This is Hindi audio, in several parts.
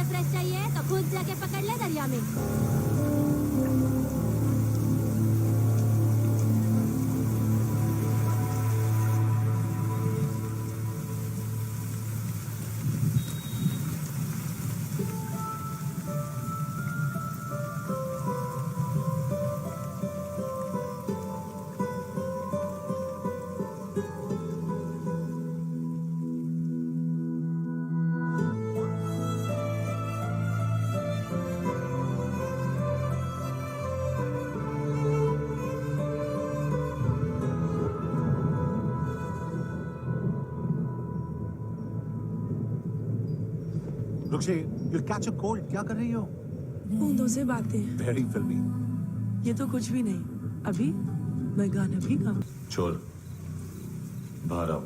फ्रेश चाहिए तो खुद जाके पकड़ ले दरिया में। रुक्षी, you'll catch a cold. क्या कर रही हो? बूंदों से बातें। Very filmy. ये तो कुछ भी नहीं। अभी मैं गाना भी गाऊं। छोड़, बाहर आओ।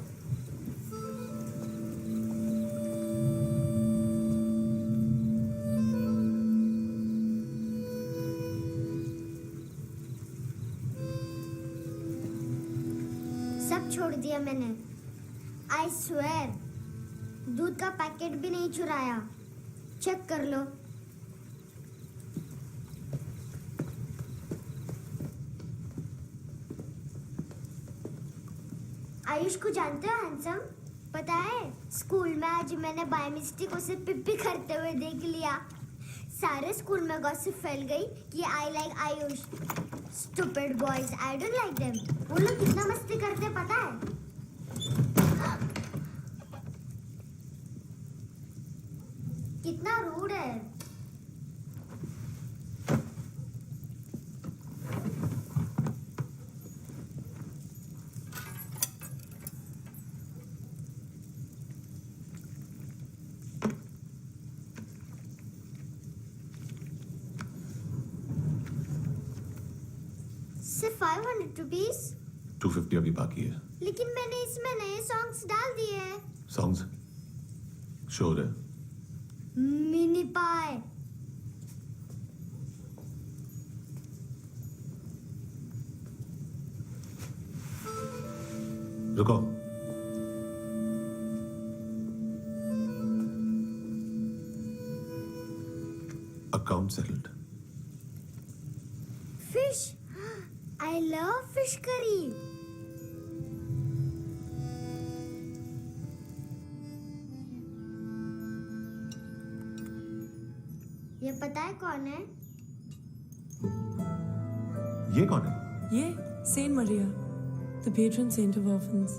सब छोड़ दिया मैंने। I swear, दूध का पैकेट भी नहीं चुराया। चेक कर लो। आयुष को जानते हो हैंडसम? पता है स्कूल में आज मैंने बाय मिस्टेक उसे पिप्पी करते हुए देख लिया। सारे स्कूल में गॉसिप फैल गई कि I like Ayush. Stupid boys, I don't like them. वो लोग कितना मस्ती करते पता है? कितना रूड है। सिर्फ 500 रुपीस? 250 अभी बाकी है। लेकिन मैंने इसमें नए सॉन्ग्स डाल दिए हैं। Songs? Sure है। मिनी पाए। रुको। Account settled. Fish. I love fish curry. ये पता है कौन है? ये कौन है? ये Saint Maria, the patron saint of orphans.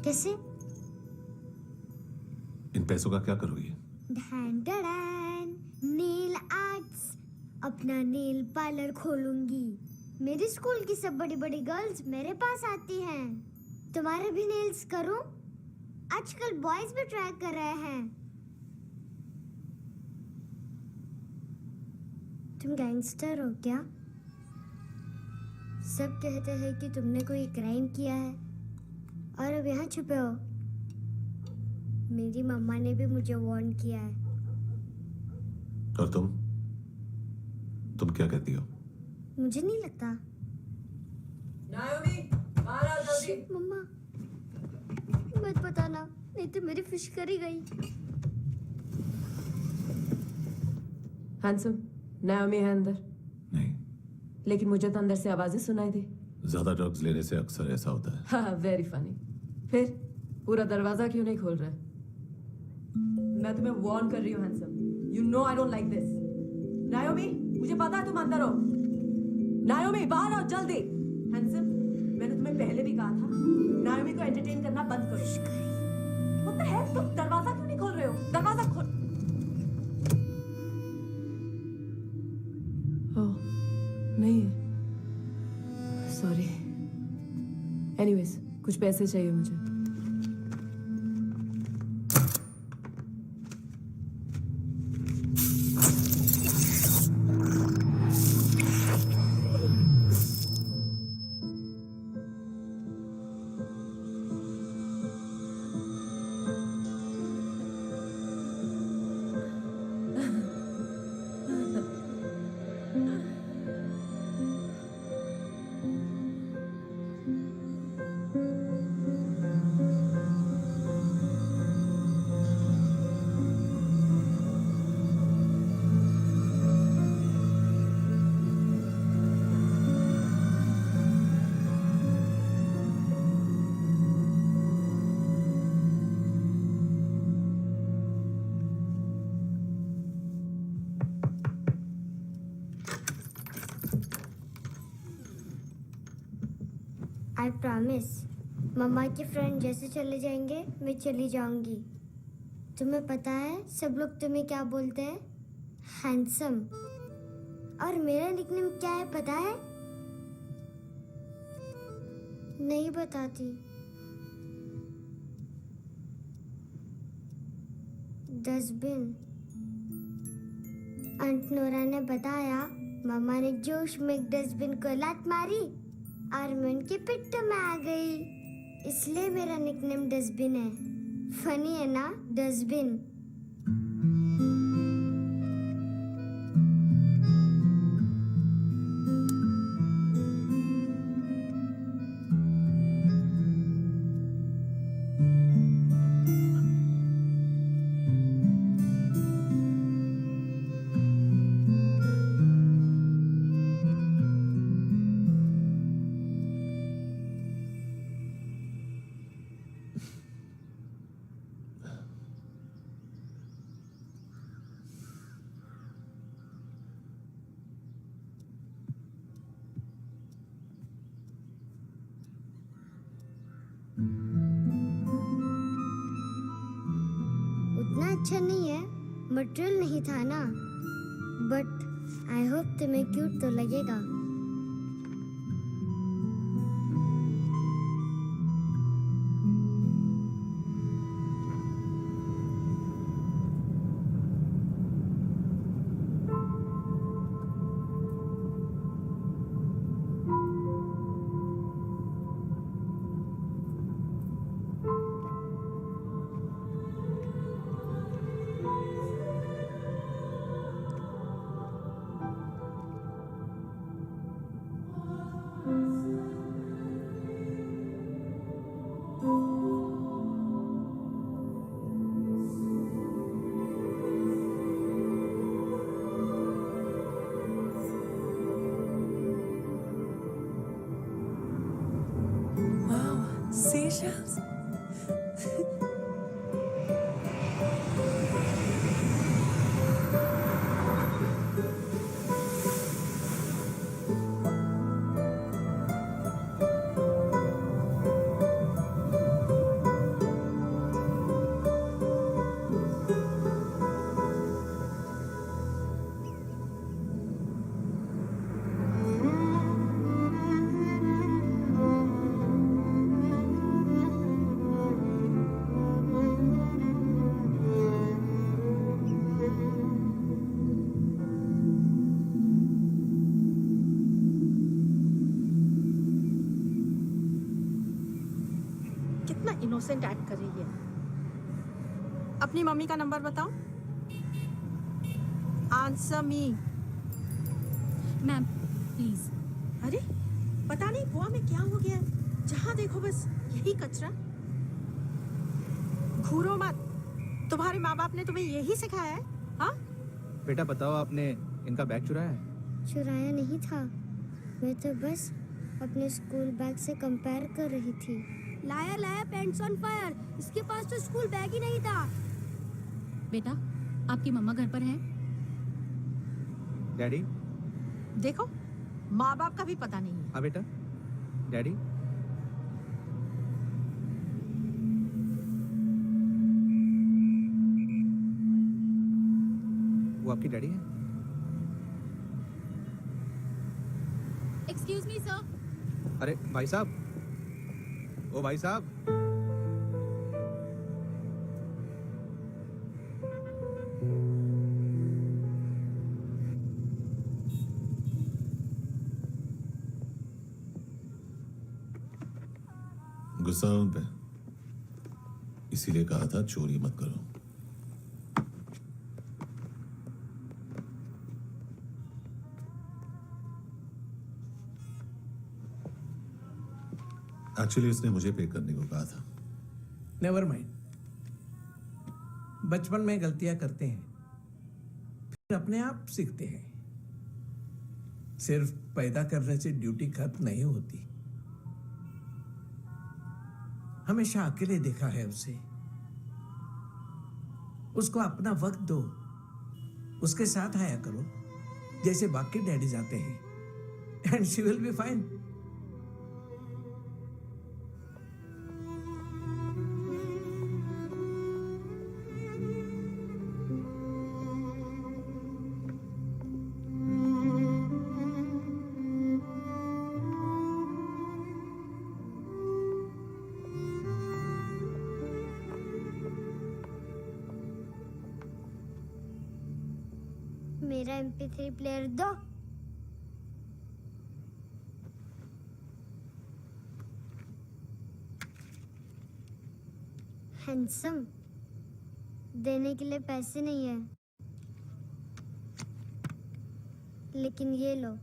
कैसे? इन पैसों का क्या करोगी? ढैन ढैन, नेल आर्ट्स। अपना नेल पार्लर खोलूंगी। मेरी स्कूल की सब बड़ी बड़ी गर्ल्स मेरे पास आती हैं। तुम्हारे भी नेल्स करूं? आजकल बॉयज भी ट्राई कर रहे हैं। तुम गैंगस्टर हो क्या? सब कहते हैं कि तुमने कोई क्राइम किया है और अब यहाँ छुपे हो। मेरी मम्मा ने भी मुझे वार्न किया है। और तुम क्या कहती हो? मुझे नहीं लगता। नायोमी, बाहर आओ जल्दी। मम्मा, मत बताना, नहीं तो मेरी फिश करी गई। हैंडसम, नायोमी है अंदर। नहीं, लेकिन मुझे तो अंदर से आवाजें सुनाई दी। ज्यादा ड्रग्स लेने से अक्सर ऐसा होता है। हाँ, वेरी फनी। फिर पूरा दरवाजा क्यों नहीं खोल रहे? मैं तुम्हें वार्न कर रही हूँ handsome. You know I don't like this. नायोमी, मुझे पता है तुम अंदर हो। नायोमी, बाहर आओ जल्दी। हैंडसम, मैंने तुम्हें पहले भी कहा था नायोमी को एंटरटेन करना बंद करो। What the hell? तुम दरवाजा क्यों नहीं खोल रहे हो? दरवाजा खोल। ओह, नहीं है। सॉरी। एनीवेज, कुछ पैसे चाहिए मुझे। I promise. मम्मा के फ्रेंड जैसे चले जाएंगे मैं चली जाऊंगी। तुम्हें पता है सब लोग तुम्हें क्या बोलते हैं? हैंडसम। और मेरा निकनेम क्या है पता है? नहीं बताती। डस्टबिन। आंट नोरा ने बताया मामा ने जोश में एक डस्टबिन को लात मारी और मैं उनके पिट्ठू में आ गई, इसलिए मेरा निकनेम डस्टबिन है। फनी है ना डस्टबिन? उतना अच्छा नहीं है, मटेरियल नहीं था ना, बट आई होप तुम्हें क्यूट तो लगेगा। Wow, seashells. कितना इनोसेंट एक्ट कर रही है। अपनी मम्मी का नंबर बताओ। Answer me. Ma'am please. अरे पता नहीं बुआ में क्या हो गया है, जहाँ देखो बस यही कचरा। घूरो मत, तुम्हारे माँ बाप ने तुम्हें यही सिखाया है? हाँ बेटा बताओ, आपने इनका बैग चुराया है? चुराया नहीं था, मैं तो बस अपने स्कूल बैग से कंपेयर कर रही थी। लाया लाया पेंट्स ऑन फायर, इसके पास तो स्कूल बैग ही नहीं था। बेटा आपकी मम्मा घर पर है? डैडी? देखो, माँ बाप का भी पता नहीं है। हाँ बेटा। डैडी? वो आपकी डैडी है? Excuse me sir. अरे भाई साहब, ओ भाई साहब। गुस्सा है उन पे, इसीलिए कहा था चोरी मत करो। एक्चुअली उसने मुझे पे करने को कहा था। नेवर माइंड, बचपन में गलतियां करते हैं, फिर अपने आप सीखते हैं। सिर्फ पैदा करने से ड्यूटी खत्म नहीं होती। हमेशा अकेले देखा है उसे। उसको अपना वक्त दो, उसके साथ आया करो जैसे बाकी डैडी जाते हैं, and she will be fine. मेरा MP3 प्लेयर दो। हैंडसम, देने के लिए पैसे नहीं है, लेकिन ये लो,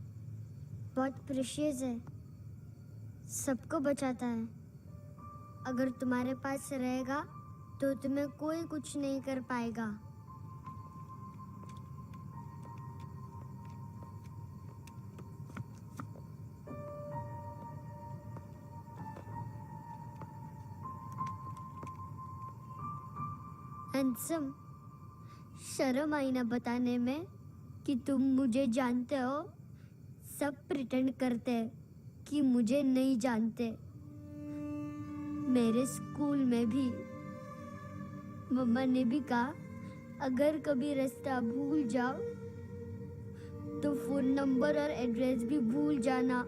बहुत प्रेशियस है, सबको बचाता है। अगर तुम्हारे पास रहेगा तो तुम्हें कोई कुछ नहीं कर पाएगा। हैंडसम, शर्म आई ना बताने में कि तुम मुझे जानते हो। सब प्रिटेंड करते हैं कि मुझे नहीं जानते। मेरे स्कूल में भी मम्मा ने भी कहा, अगर कभी रास्ता भूल जाओ तो फोन नंबर और एड्रेस भी भूल जाना।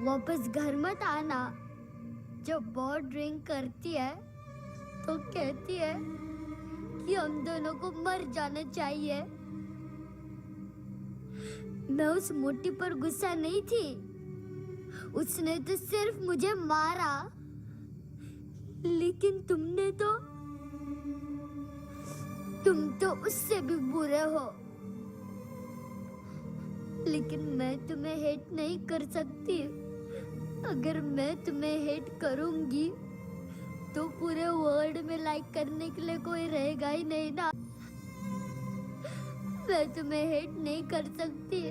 वापस घर मत आना। जब बहुत ड्रिंक करती है तो कहती है कि हम दोनों को मर जाना चाहिए। मैं उस मोटी पर गुस्सा नहीं थी, उसने तो सिर्फ मुझे मारा। लेकिन तुम तो उससे भी बुरे हो। लेकिन मैं तुम्हें हेट नहीं कर सकती। अगर मैं तुम्हें हेट करूंगी तो पूरे वर्ल्ड में लाइक करने के लिए कोई रहेगा ही नहीं ना। मैं तुम्हें हेट नहीं कर सकती।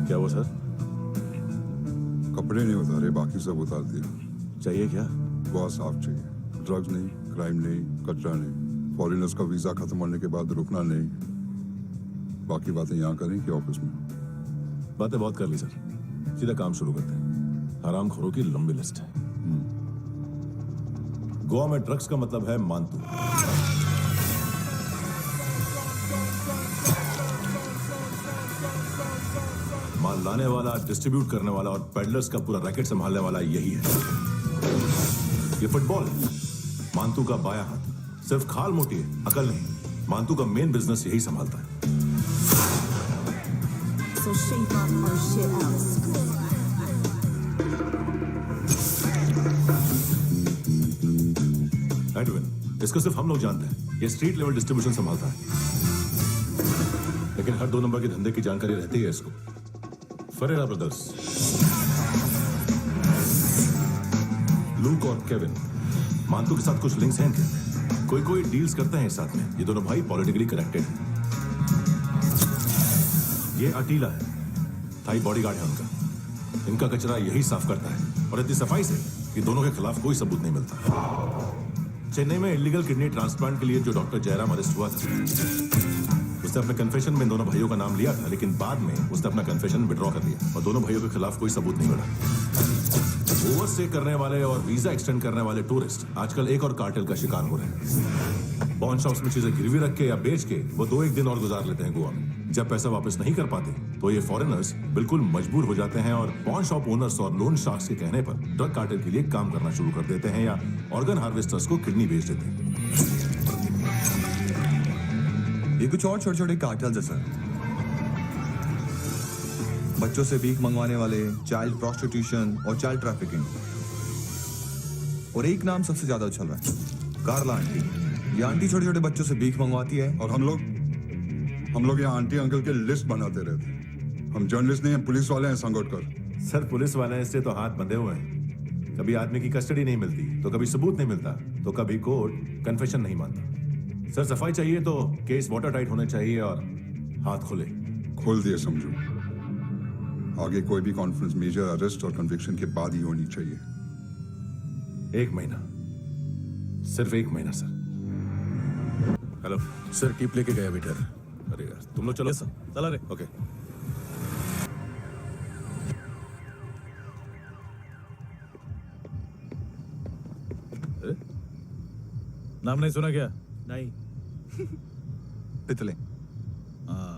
क्या हुआ सर? कपड़े नहीं उतारे, बाकी सब उतार दिया। चाहिए क्या? बहुत साफ चाहिए। ड्रग्स नहीं, क्राइम नहीं, कचरा नहीं। फॉरेनर्स का वीजा खत्म होने के बाद रुकना नहीं। बाकी बातें यहाँ करें कि ऑफिस में? बातें बहुत कर ली सर, सीधा काम शुरू करते हैं। हरामखोरों की लंबी लिस्ट है। गोवा में ड्रग्स का मतलब है मानतू। माल लाने वाला, डिस्ट्रीब्यूट करने वाला और पेडलर्स का पूरा रैकेट संभालने वाला यही है। ये फुटबॉल है, मानतू का बाया हाथ। सिर्फ खाल मोटी है, अकल नहीं। मानतू का मेन बिजनेस यही संभालता है। So shape up our shit out. Edwin, इसको सिर्फ हम लोग जानते हैं। ये स्ट्रीट लेवल डिस्ट्रीब्यूशन संभालता है, लेकिन हर 2 नंबर के धंधे की जानकारी रहती है इसको। फरेरा ब्रदर्स, लूक और केविन, मानतू के साथ कुछ लिंक्स हैं क्या? कोई कोई डील्स करते हैं साथ में। ये दोनों भाई पॉलिटिकली कनेक्टेड हैं। ये अटीला है, थाई बॉडीगार्ड है उनका। इनका कचरा यही साफ करता है और इतनी सफाई से कि दोनों के खिलाफ कोई सबूत नहीं मिलता। चेन्नई में इलीगल किडनी ट्रांसप्लांट के लिए जो डॉक्टर जयराम अरेस्ट हुआ था, उसने अपने कन्फेशन में दोनों भाइयों का नाम लिया था, लेकिन बाद में उसने अपना कन्फेशन विड्रॉ कर लिया और दोनों भाइयों के खिलाफ कोई सबूत नहीं मिला। ओवरस्टे करने वाले और वीजा एक्सटेंड करने वाले टूरिस्ट आजकल एक और कार्टेल का शिकार हो रहे हैं। पॉन शॉप्स में चीजें गिरवी रख के या बेच के वो 2-1 दिन और गुजार लेते हैं गोवा में। जब पैसा वापस नहीं कर पाते तो ये फॉरेनर्स बिल्कुल मजबूर हो जाते हैं और पॉन शॉप ओनर्स और लोन शार्क्स के कहने पर ड्रग कार्टेल के लिए काम करना शुरू कर देते हैं या ऑर्गन हार्वेस्टर्स को किडनी बेच देते हैं। ये कुछ और छोटे छोटे कार्टेल्स है सर। बच्चों से भीख मंगवाने वाले, चाइल्ड प्रोस्टिट्यूशन और चाइल्ड ट्रैफिकिंग। और एक नाम सबसे ज्यादा उछल रहा है, कार्ला आंटी। ये आंटी छोटे छोटे बच्चों से भीख मंगवाती है। और हम लोग यहाँ आंटी अंकल के लिस्ट बनाते रहते हैं। हम जर्नलिस्ट नहीं हैं, पुलिस वाले हैं संगोटकर। सर पुलिस वाले इससे तो हाथ बंधे हुए हैं। कभी आदमी की कस्टडी नहीं मिलती तो कभी सबूत नहीं मिलता तो कभी कोर्ट कन्फेशन नहीं मानता। सर सफाई चाहिए तो केस वाटर टाइट होने चाहिए और हाथ खुले। खोल दिए समझो। आगे कोई भी कॉन्फ्रेंस मेजर अरेस्ट और कन्विक्शन के बाद ही होनी चाहिए। 1 महीना, सिर्फ 1 महीना सर। हेलो सर, टिप लेके गया वेटर। अरे यार तुम लोग चलो। सर, चला रे। ओके। नाम नहीं सुना क्या? नहीं। पितले। हाँ,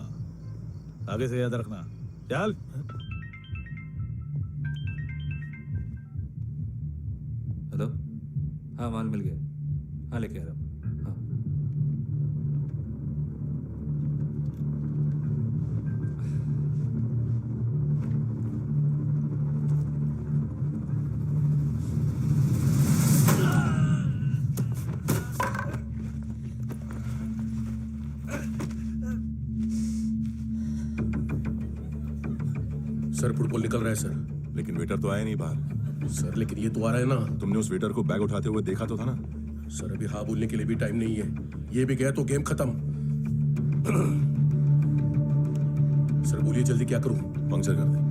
आगे से याद रखना। चल। हेलो, हाँ माल मिल गया। हाँ लेके आ रहा हूँ। हाँ सर फुटबॉल निकल रहा है सर। लेकिन वेटर तो आया नहीं बाहर। सर लेकिन ये तो आ रहा है ना। तुमने उस वेटर को बैग उठाते हुए देखा तो था ना? सर अभी हाँ बोलने के लिए भी टाइम नहीं है। ये भी गया तो गेम खत्म। सर बोलिए जल्दी क्या करूं? पंक्चर कर दे।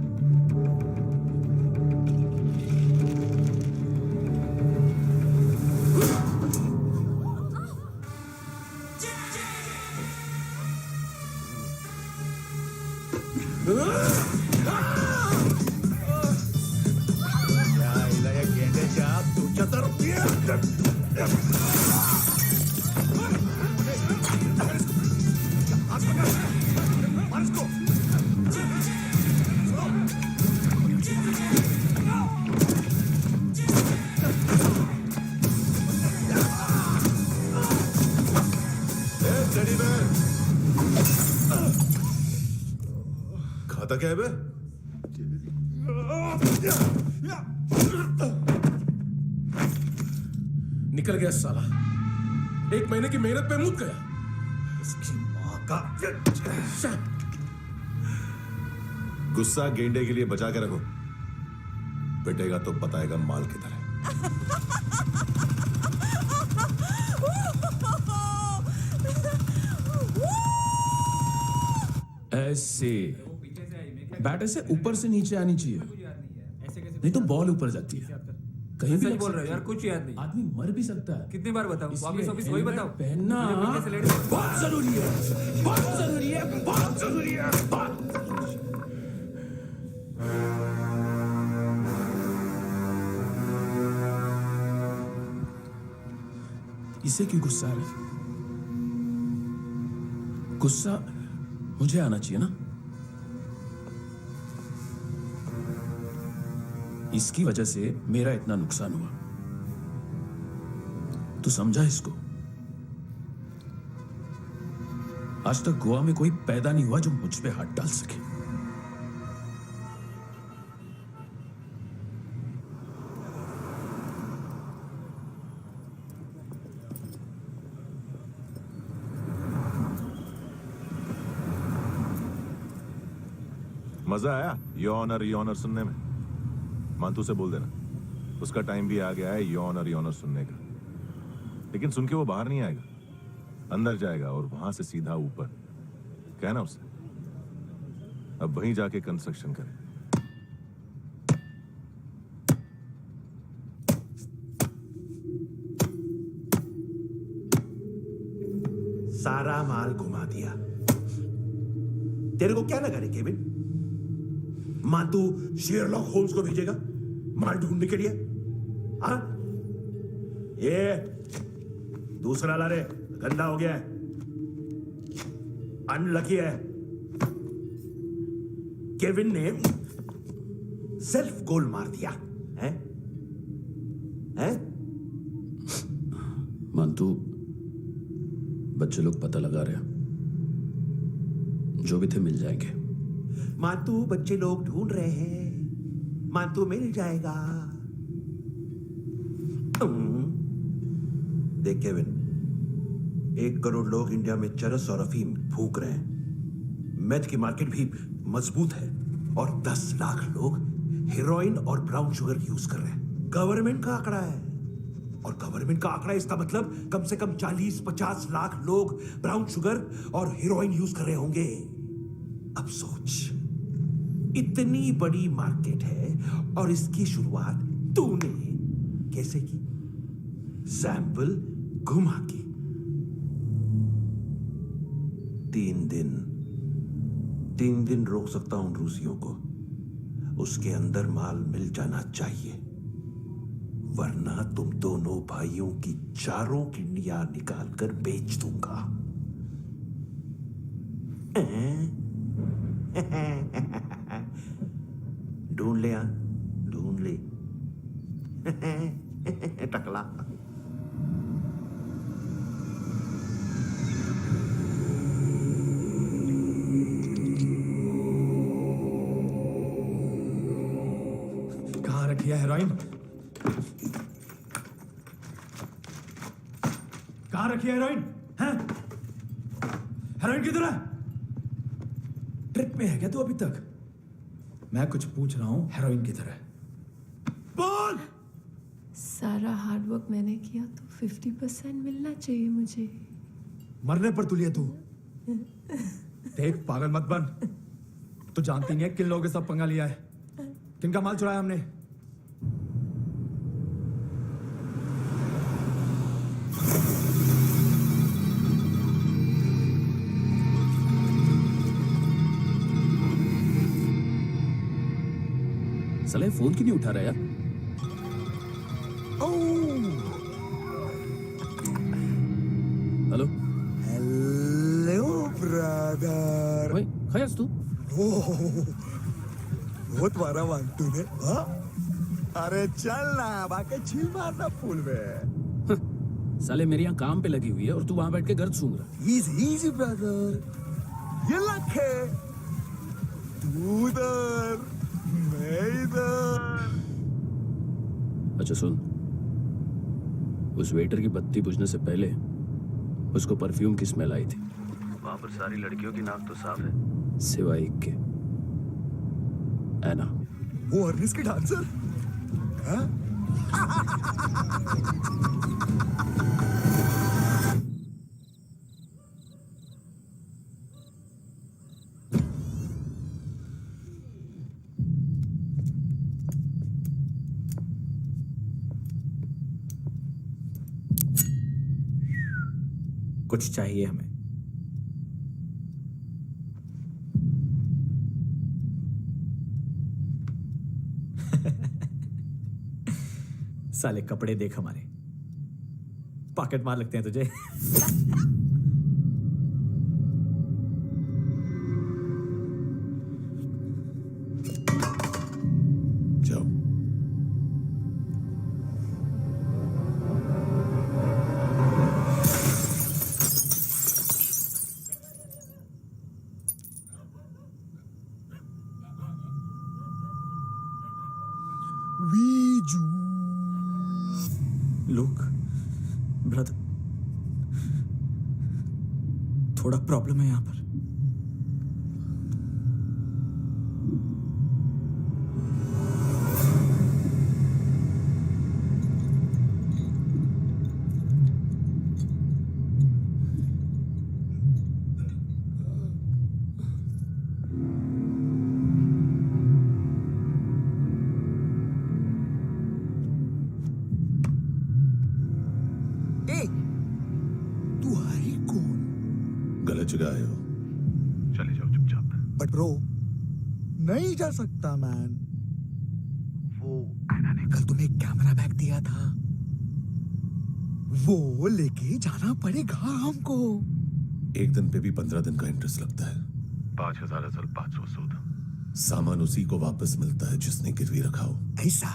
खाता क्या है बे? निकल गया साला। 1 महीने की मेहनत पे मुक गया। इसकी माँ का। गुस्सा गेंडे के लिए बचा के रखो, पिटेगा तो बताएगा माल किधर है। ऐसे बैट ऐसे ऊपर से नीचे आनी चाहिए, नहीं तो बॉल ऊपर जाती है। कहीं भी बोल रहे हो यार, कुछ याद नहीं। आदमी मर भी सकता है। कितनी बार बताऊं? वापिस ऑफिस वही बताओ। पहनना बहुत जरूरी है, बहुत जरूरी है, बहुत जरूरी है, बहुत। इसे क्यों गुस्सा आ रहा है? गुस्सा मुझे आना चाहिए ना। इसकी वजह से मेरा इतना नुकसान हुआ। तू समझा इसको? आज तक गोवा में कोई पैदा नहीं हुआ जो मुझ पे हाथ डाल सके। मजा आया योर ऑनर सुनने में? मानतू से बोल देना उसका टाइम भी आ गया है योर ऑनर सुनने का। लेकिन सुन के वो बाहर नहीं आएगा, अंदर जाएगा और वहां से सीधा ऊपर। कहना उसे अब वहीं जाके कंस्ट्रक्शन करे। सारा माल घुमा दिया। तेरे को क्या लगा रे केविन? मान तू शेरलॉक होम्स को भेजेगा माल ढूंढने के लिए? हाँ, ये दूसरा ला रे, गंदा हो गया है, अनलकी है। केविन ने सेल्फ गोल मार दिया है? हैं? मानतू, बच्चे लोग पता लगा रहे हैं, जो भी थे मिल जाएंगे। मानतू, बच्चे लोग ढूंढ रहे हैं, मानतू मिल जाएगा। देख केविन, 1 करोड़ लोग इंडिया में चरस और अफीम फूंक रहे हैं। मेथ की मार्केट भी मजबूत है और 10 लाख लोग हेरोइन और ब्राउन शुगर यूज कर रहे हैं। गवर्नमेंट का आंकड़ा है, और गवर्नमेंट का आंकड़ा इसका मतलब कम से कम 40-50 लाख लोग ब्राउन शुगर और हेरोइन यूज कर रहे होंगे। अब सोच, इतनी बड़ी मार्केट है और इसकी शुरुआत तूने कैसे की? सैंपल घुमा के। 3 दिन रोक सकता हूं रूसियों को, उसके अंदर माल मिल जाना चाहिए, वरना तुम दोनों भाइयों की चारों किडनियां निकाल कर बेच दूंगा। ढूंढ ले, ढूंढ ले टकला। कहाँ रखी है हेरोइन? कहाँ रखी है हेरोइन? हैं? हेरोइन किधर है? ट्रिप में है क्या तू अभी तक? मैं कुछ पूछ रहा हूँ, हेरोइन किधर है? बोल! सारा हार्डवर्क मैंने किया तो 50% मिलना चाहिए मुझे। मरने पर तुलिए तू। देख, पागल मत बन। तू जानती नहीं है किन लोगों के साथ पंगा लिया है, किनका माल चुराया हमने। साले फोन क्यों नहीं उठा रहा यार? Hello hello brother. भाई खयास तू? बहुत मारा मानतू ने। हाँ? अरे चल ना, बाकी छील मारना फूल में। साले मेरी यहाँ काम पे लगी हुई है और तू वहां बैठ के गर्द सूंघ रहा। इजी ब्रदर, ये लक है। तू उधर, मैं इधर। अच्छा सुन, उस वेटर की बत्ती बुझने से पहले उसको परफ्यूम की स्मेल आई थी। वहां पर सारी लड़कियों की नाक तो साफ है, सिवाय एक के, एना। वो अर्निस की डांसर? हाँ? कुछ चाहिए हमें। साले कपड़े देख हमारे, पॉकेट मार लगते हैं तुझे। जाओ। वीजू। लुक ब्रदर, थोड़ा प्रॉब्लम है यहाँ पर। गलत जगह आए हो, चले जाओ चुपचाप। बट ब्रो नहीं जा सकता मैन। वो एना ने कल तुम्हें एक कैमरा बैग दिया था, वो लेके जाना पड़ेगा हमको। एक दिन पे भी 15 दिन का इंटरेस्ट लगता है। 5,000 असल 500 सूद। सामान उसी को वापस मिलता है जिसने गिरवी रखा हो। ऐसा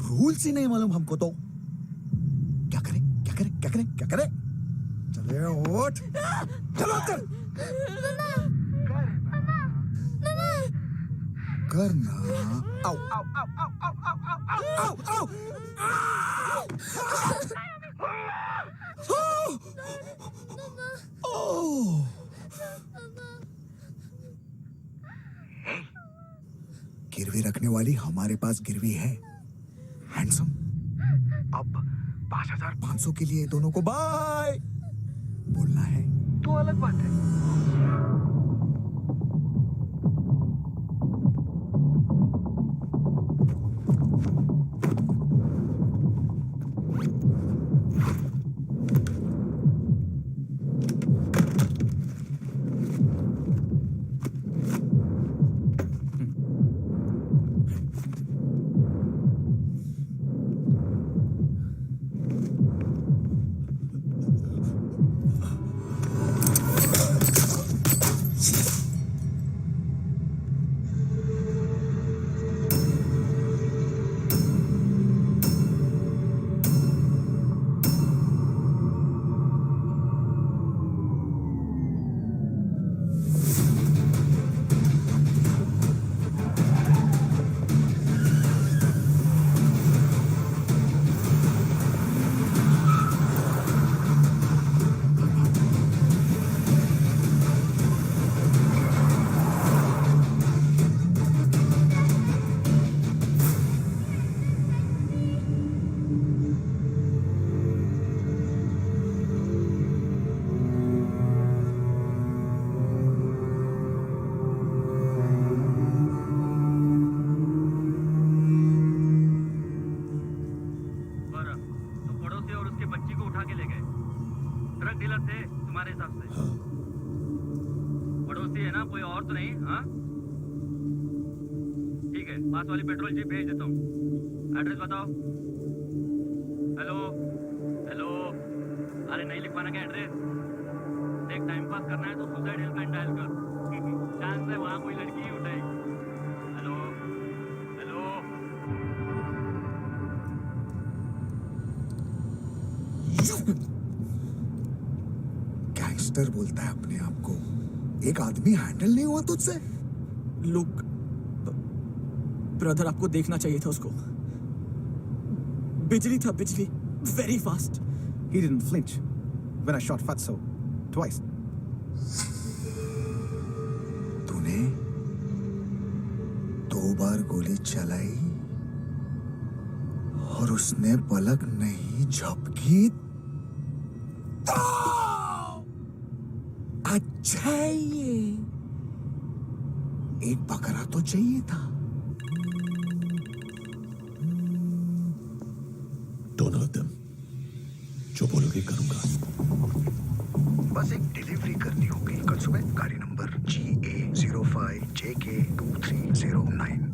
रूल्स ही नहीं मालूम हमको तो। क्या करें क्या करें क्या करें क्या करें? चले उठ, चलो चल। करना। आओ आओ आओ आओ आओ आओ आओ आओ आओ। गिरवी रखने वाली हमारे पास गिरवी है। हैंडसम, अब 5,500 के लिए दोनों को बाय बोलना है तो अलग बात है। पास वाली पेट्रोल जीप भेज देता हूँ। एड्रेस बताओ। हेलो हेलो, अरे नहीं लिखवाना क्या एड्रेस? देख टाइम पास करना है तो सुसाइड हेल्पलाइन डायल कर। चांस है वहाँ कोई लड़की ही उठाएगी। Hello hello. गैंगस्टर बोलता है अपने आप को। एक आदमी हैंडल नहीं हुआ तुझसे? लुक ब्रदर, आपको देखना चाहिए था उसको। बिजली था, बिजली, very fast. He didn't flinch when I shot Fatso twice. तूने 2 बार गोली चलाई और उसने पलक नहीं झपकी तो अच्छा है ये। एक बकरा तो चाहिए था। Don't hurt them. जो बोलोगे करूंगा। बस एक डिलीवरी करनी होगी कल सुबह। गाड़ी नंबर GA05JK2309।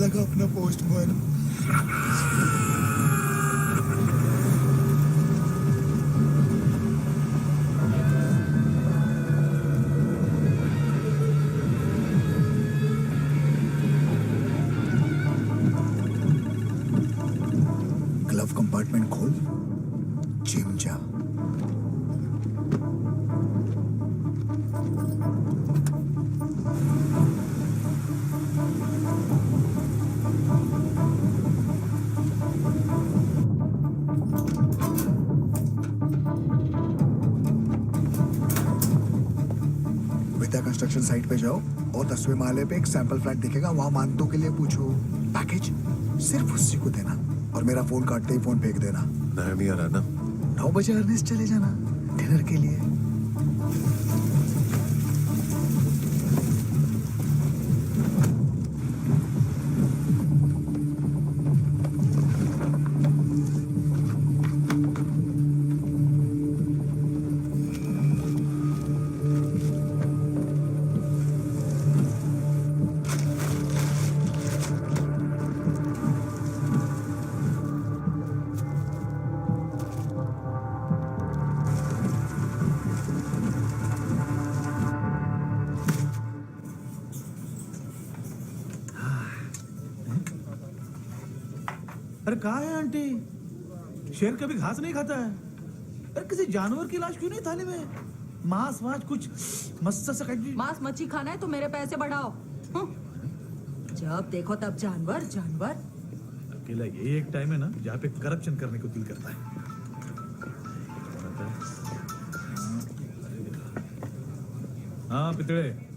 लगा अपना पोस्टमैन। ग्लव कंपार्टमेंट खोल, जिम जा। साइट पे जाओ और 10वें माले पे एक सैंपल फ्लैट दिखेगा, वहां मानतो के लिए पूछो। पैकेज सिर्फ उसी को देना और मेरा फोन काटते ही फोन फेंक देना। नहीं आ रहा ना? 9 बजे अर्नेस्ट चले जाना डिनर के लिए। अरे कहा है आंटी? शेर कभी घास नहीं खाता है। अरे किसी जानवर की लाश क्यों नहीं थाली में? मांस वास कुछ मस्त से कट। मांस मच्छी खाना है तो मेरे पैसे बढ़ाओ। जब देखो तब जानवर जानवर। अकेला यही एक टाइम है ना जहाँ पे करप्शन करने को दिल करता है। हाँ पितड़े,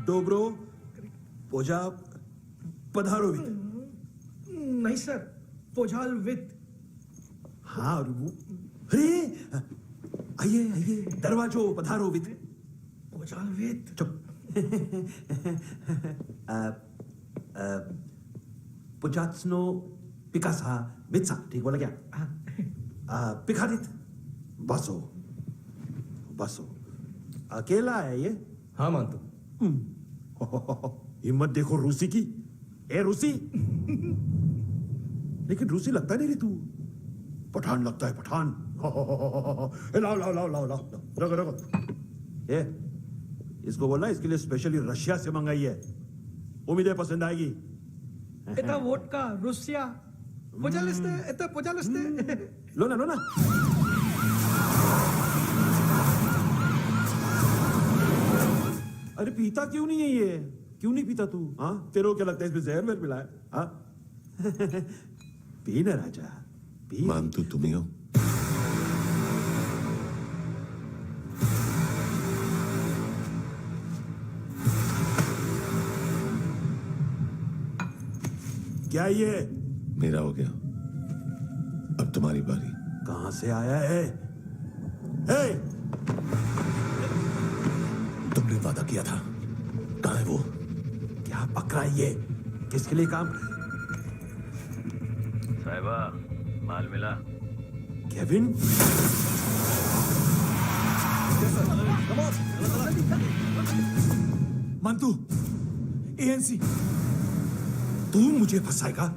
डोब्रो पोजा पधारोवित। नहीं सर, पोजाल विथ। हाँ और वो, अरे आइए आइए, दरवाजो पधारोवित। पोजाल विथ। चुप। पुजात्सनो पिकासा मित्सा, ठीक बोला क्या? पिखादित बसो बसो। अकेला है ये? हाँ मानतो। हिम्मत देखो रूसी की। ए रूसी, लेकिन रूसी लगता नहीं रे तू, पठान लगता है पठान। लाओ लाओ लाओ लाओ लाओ, रखो रखो। ए इसको बोलना, इसके लिए स्पेशली रशिया से मंगाई है, उम्मीद है पसंद आएगी। इतना वोडका रुसिया पोजालिस्ते, इतना पोजालिस्ते। लो ना लो ना। अरे पीता क्यों नहीं है ये? क्यों नहीं पीता तू? हाँ तेरे को क्या लगता है इसमें जहर वेर मिला है? हाँ पी ना राजा पी। मान तू तुम ही हो। क्या ये? मेरा हो गया, अब तुम्हारी बारी। कहां से आया है? हे! तुमने वादा किया था, कहाँ है वो? क्या पकड़ा ये? किसके लिए काम? साहिबा माल मिला? केविन? मंतू, एएनसी। तू मुझे फंसाएगा?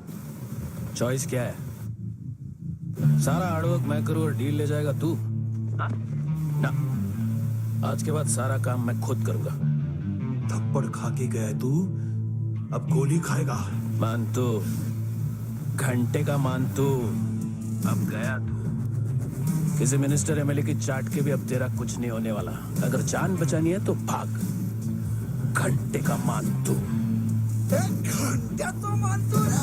चॉइस क्या है? सारा हार्डवर्क मैं करूं और डील ले जाएगा तू? ना, आज के बाद सारा काम मैं खुद करूंगा। थप्पड़ खा के गया तू, अब गोली खाएगा। मानतू, घंटे का मानतू, अब गया तू। किसी मिनिस्टर एमएलए की चाट के भी अब तेरा कुछ नहीं होने वाला। अगर जान बचानी है तो भाग। घंटे का मानतू। घंटा तो मानतू ना।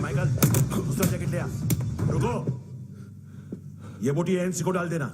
माइकल, दूसरा जैकेट ले आ। रुको, ये बोटी एएनसी को डाल देना।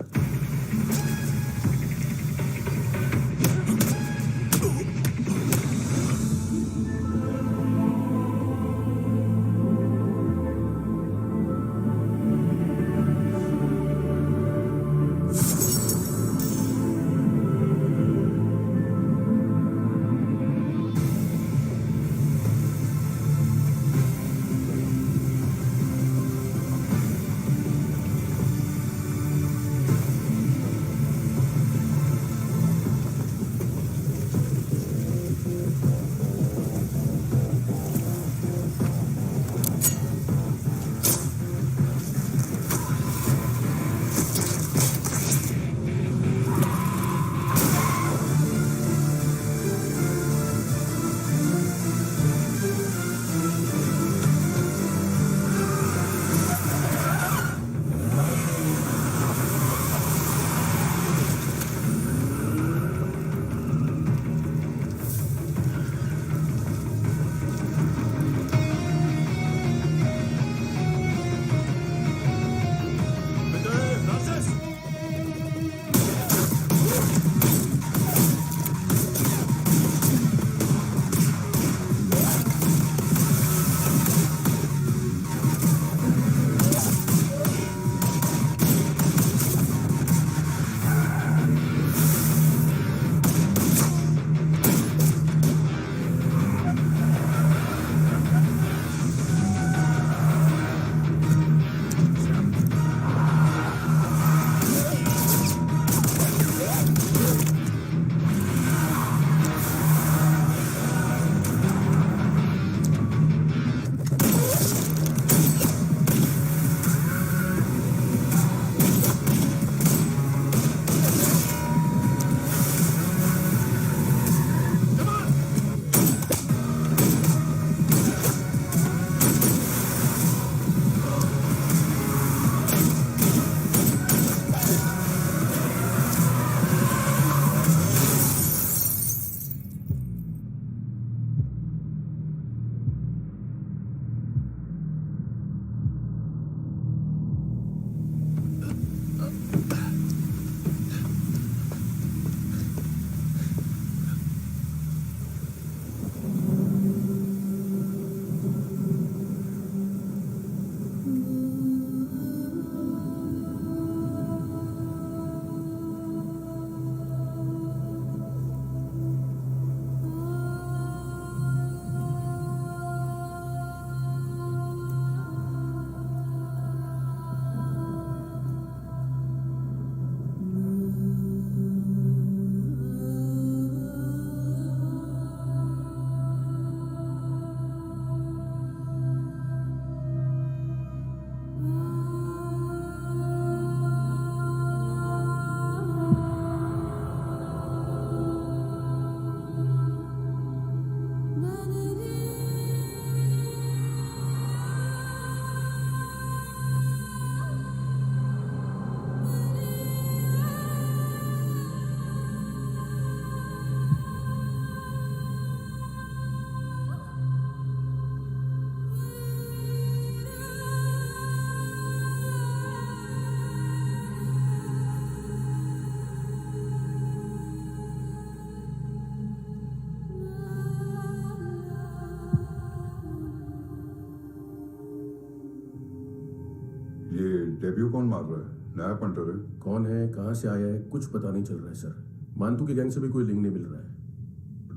डेब्यू कौन मार रहा है? नया पंटर है? कौन है, कहाँ से आया है, कुछ पता नहीं चल रहा है सर। मानतू की गैंग से भी कोई लिंक नहीं मिल रहा है।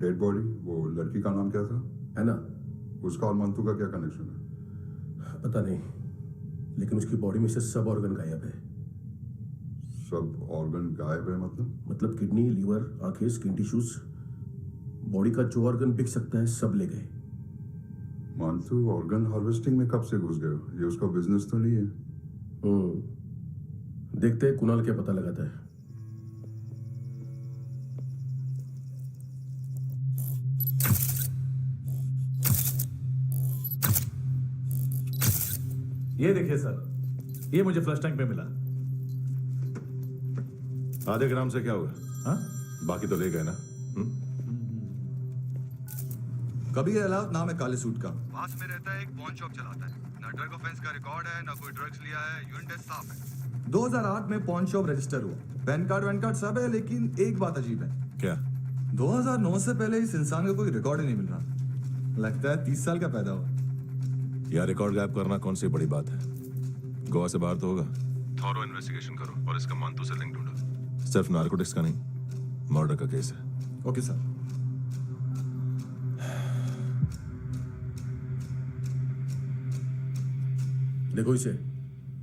डेड बॉडी, वो लड़की का नाम क्या था? है ना, उसका और मंतू का क्या कनेक्शन है? पता नहीं, लेकिन उसकी बॉडी में से सब ऑर्गन गायब है। सब ऑर्गन गायब है मतलब किडनी, लीवर, आंखें, स्किन टिश्यूज, बॉडी का जो ऑर्गन बिक सकता है सब ले गए। मंतू ऑर्गन हार्वेस्टिंग में कब से घुस गए? ये उसका बिजनेस तो नहीं है? देखते हैं कुणाल क्या पता लगाता है। ये देखिए सर, ये मुझे फ्लश टैंक में मिला। आधे ग्राम से क्या होगा? हाँ? बाकी तो ले गए ना? कबीर अलाउत नाम है काले सूट का, पास में रहता है, एक पॉन शॉप चलाता है। ना ड्रग ऑफेंस का रिकॉर्ड है, ना कोई ड्रग्स लिया है, यूरिन टेस्ट साफ है। 2008 में पॉन शॉप रजिस्टर हुआ, पैन कार्ड सब है, लेकिन एक बात अजीब है। क्या? 2009 से पहले इस इंसान का कोई रिकॉर्ड ही नहीं मिल रहा। लगता है 30 साल का पैदा हुआ। यार रिकॉर्ड गायब करना कौन सी बड़ी बात है? गोवा से बाहर तो होगा। थॉरो इन्वेस्टिगेशन करो और इसका मंतू से लिंक ढूंढो। सिर्फ नार्कोटिक्स का नहीं, मर्डर का केस है। Okay sir. देखो इसे,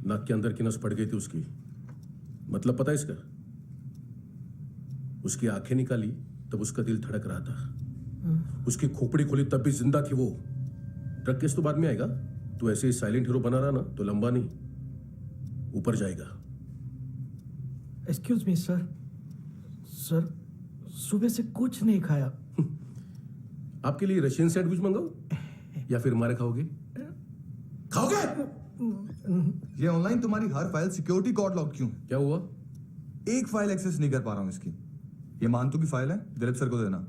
नाक के अंदर की नस पड़ गई थी उसकी। मतलब पता है इसका? उसकी आंखें निकाली तब उसका दिल धड़क रहा था। उसकी खोपड़ी खोली तब भी जिंदा थी वो। ड्रग केस तो बाद में आएगा। तो ऐसे ही साइलेंट हीरो बना रहा ना तो लंबा नहीं, ऊपर जाएगा। एक्सक्यूज मी सर, सर सुबह से कुछ नहीं खाया। आपके लिए रशियन सैंडविच मंगाओ या फिर हमारे खाओगे? खाओगे? ये ऑनलाइन तुम्हारी हर फाइल सिक्योरिटी कॉर्ड लॉक क्यों? क्या हुआ? एक फाइल एक्सेस नहीं कर पा रहा हूं इसकी। ये मानतू की फाइल है, दिलीप सर को देना।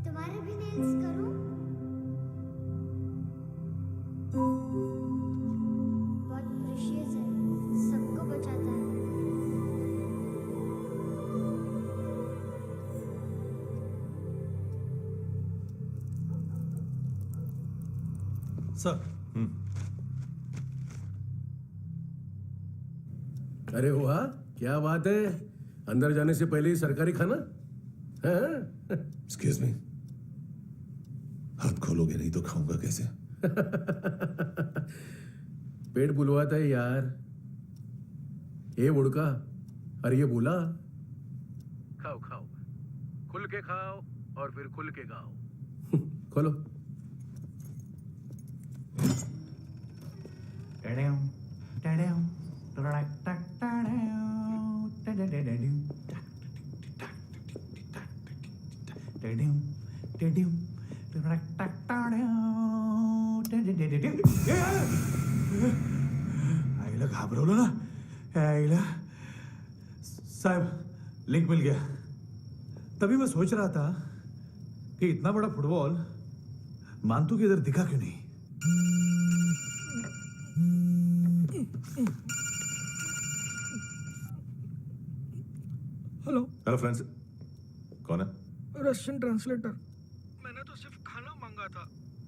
तुम्हारे भी नेल्स करूं? बहुत प्रेशियस है, सबको बचाता है। सर। अरे वाह, क्या बात है। अंदर जाने से पहले ही सरकारी खाना। एक्सक्यूज मी, हाथ खोलोगे नहीं तो खाऊंगा कैसे? पेट बुलवाता है यार। ये बुड़का, अरे ये बोला। खाओ खाओ, खुल के खाओ और फिर खुल के गाओ। खोलो। आईला घाबरवलं ना, आईला। साहब लिंक मिल गया। तभी मैं सोच रहा था कि इतना बड़ा फुटबॉल मानतू के इधर दिखा क्यों नहीं। हेलो हेलो फ्रेंड्स, कौन है? Russian translator. मैंने तो सिर्फ खाना मांगा था।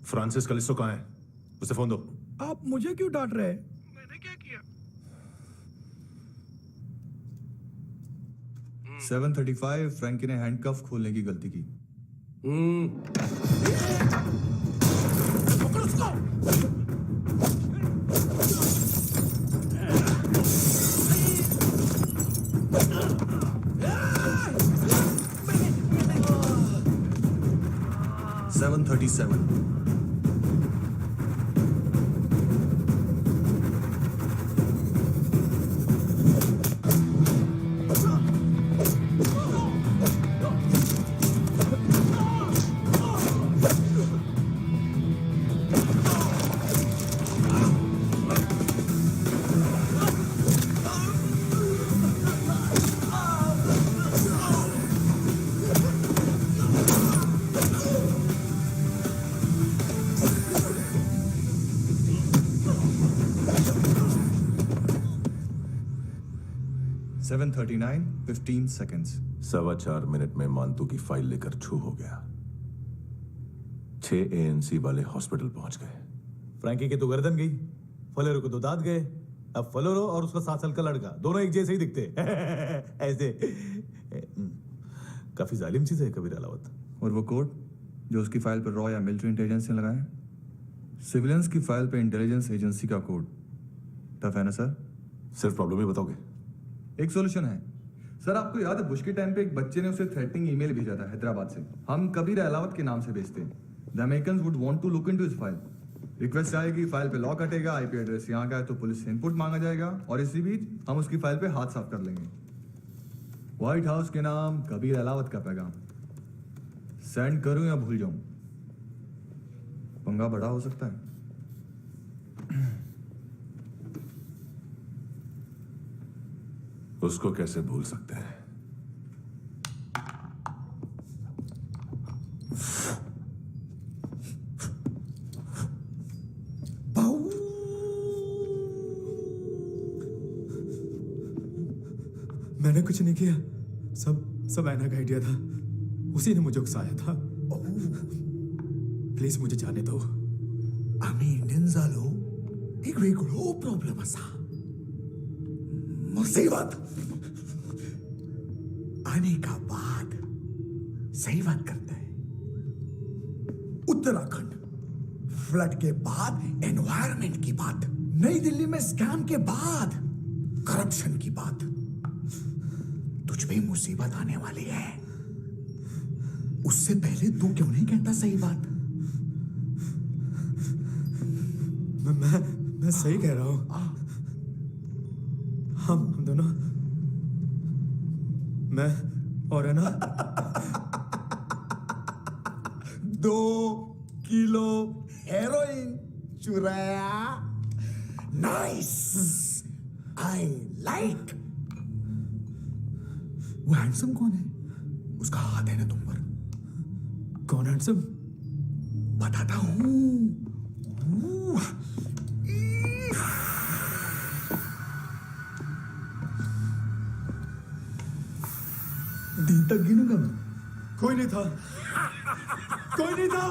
फ्रांसिस कलिस्टो कहाँ है? उसे फोन दो। आप मुझे क्यों डांट रहे हैं? मैंने क्या किया? 735 फ्रैंकी ने हैंडकफ खोलने की गलती की। पकड़ो उसको। 737 Oh! 7:39, 15 seconds. 4.25 मिनट में मानतू की फाइल लेकर छू हो गया। 6 ANC वाले हॉस्पिटल पहुंच गए। फ्रैंकी की तो गर्दन गई, फलेरो को तो दांत गए। अब फलेरो और उसका 7 साल का लड़का दोनों एक जैसे ही दिखते ऐसे। काफी जालिम चीज है कबीर अलावत। और वो कोड जो उसकी फाइल पर रॉ या मिलिट्री इंटेलिजेंस ने लगाया, सिविलियंस की फाइल पे इंटेलिजेंस एजेंसी का कोड। टफ है ना सर? सिर्फ प्रॉब्लम ही बताओगे? एक सॉल्यूशन है सर। आपको याद है बुश के टाइम पे एक बच्चे ने उसे थ्रेटनिंग ईमेल भेजा था हैदराबाद से। हम कबीर अलावत के नाम से भेजते हैं। The Americans would want to look into his file. Request आएगी, फाइल पे लॉक हटेगा, आईपी एड्रेस यहाँ का है तो पुलिस से इनपुट मांगा जाएगा और इसी बीच हम उसकी फाइल पे हाथ साफ कर लेंगे। व्हाइट हाउस के नाम कबीर अलावत का पैगाम। सेंड करूं या भूल जाऊं? पंगा बड़ा हो सकता है। उसको कैसे भूल सकते हैं? मैंने कुछ नहीं किया, सब ऐना का आइडिया था। उसी ने मुझे उकसाया था। प्लीज मुझे जाने दो। आम्ही इंडियन झालो एक वेगळो प्रॉब्लेम असा, मुसीबत। आने का बाद सही बात करता है। उत्तराखंड फ्लड के बाद एनवायरनमेंट की बात, नई दिल्ली में स्कैम के बाद करप्शन की बात। तुझ पे मुसीबत आने वाली है, उससे पहले तू क्यों नहीं कहता सही बात? मैं सही कह रहा हूं। हम दोनों, मैं और है ना 2 किलो हेरोइन चुराया। Nice, I like. वो हैंडसम कौन है? उसका हाथ है ना तुम पर? कौन हैंडसम? बताता हूं। दिन तक गिनूंगा मैं। कोई नहीं था, कोई नहीं था।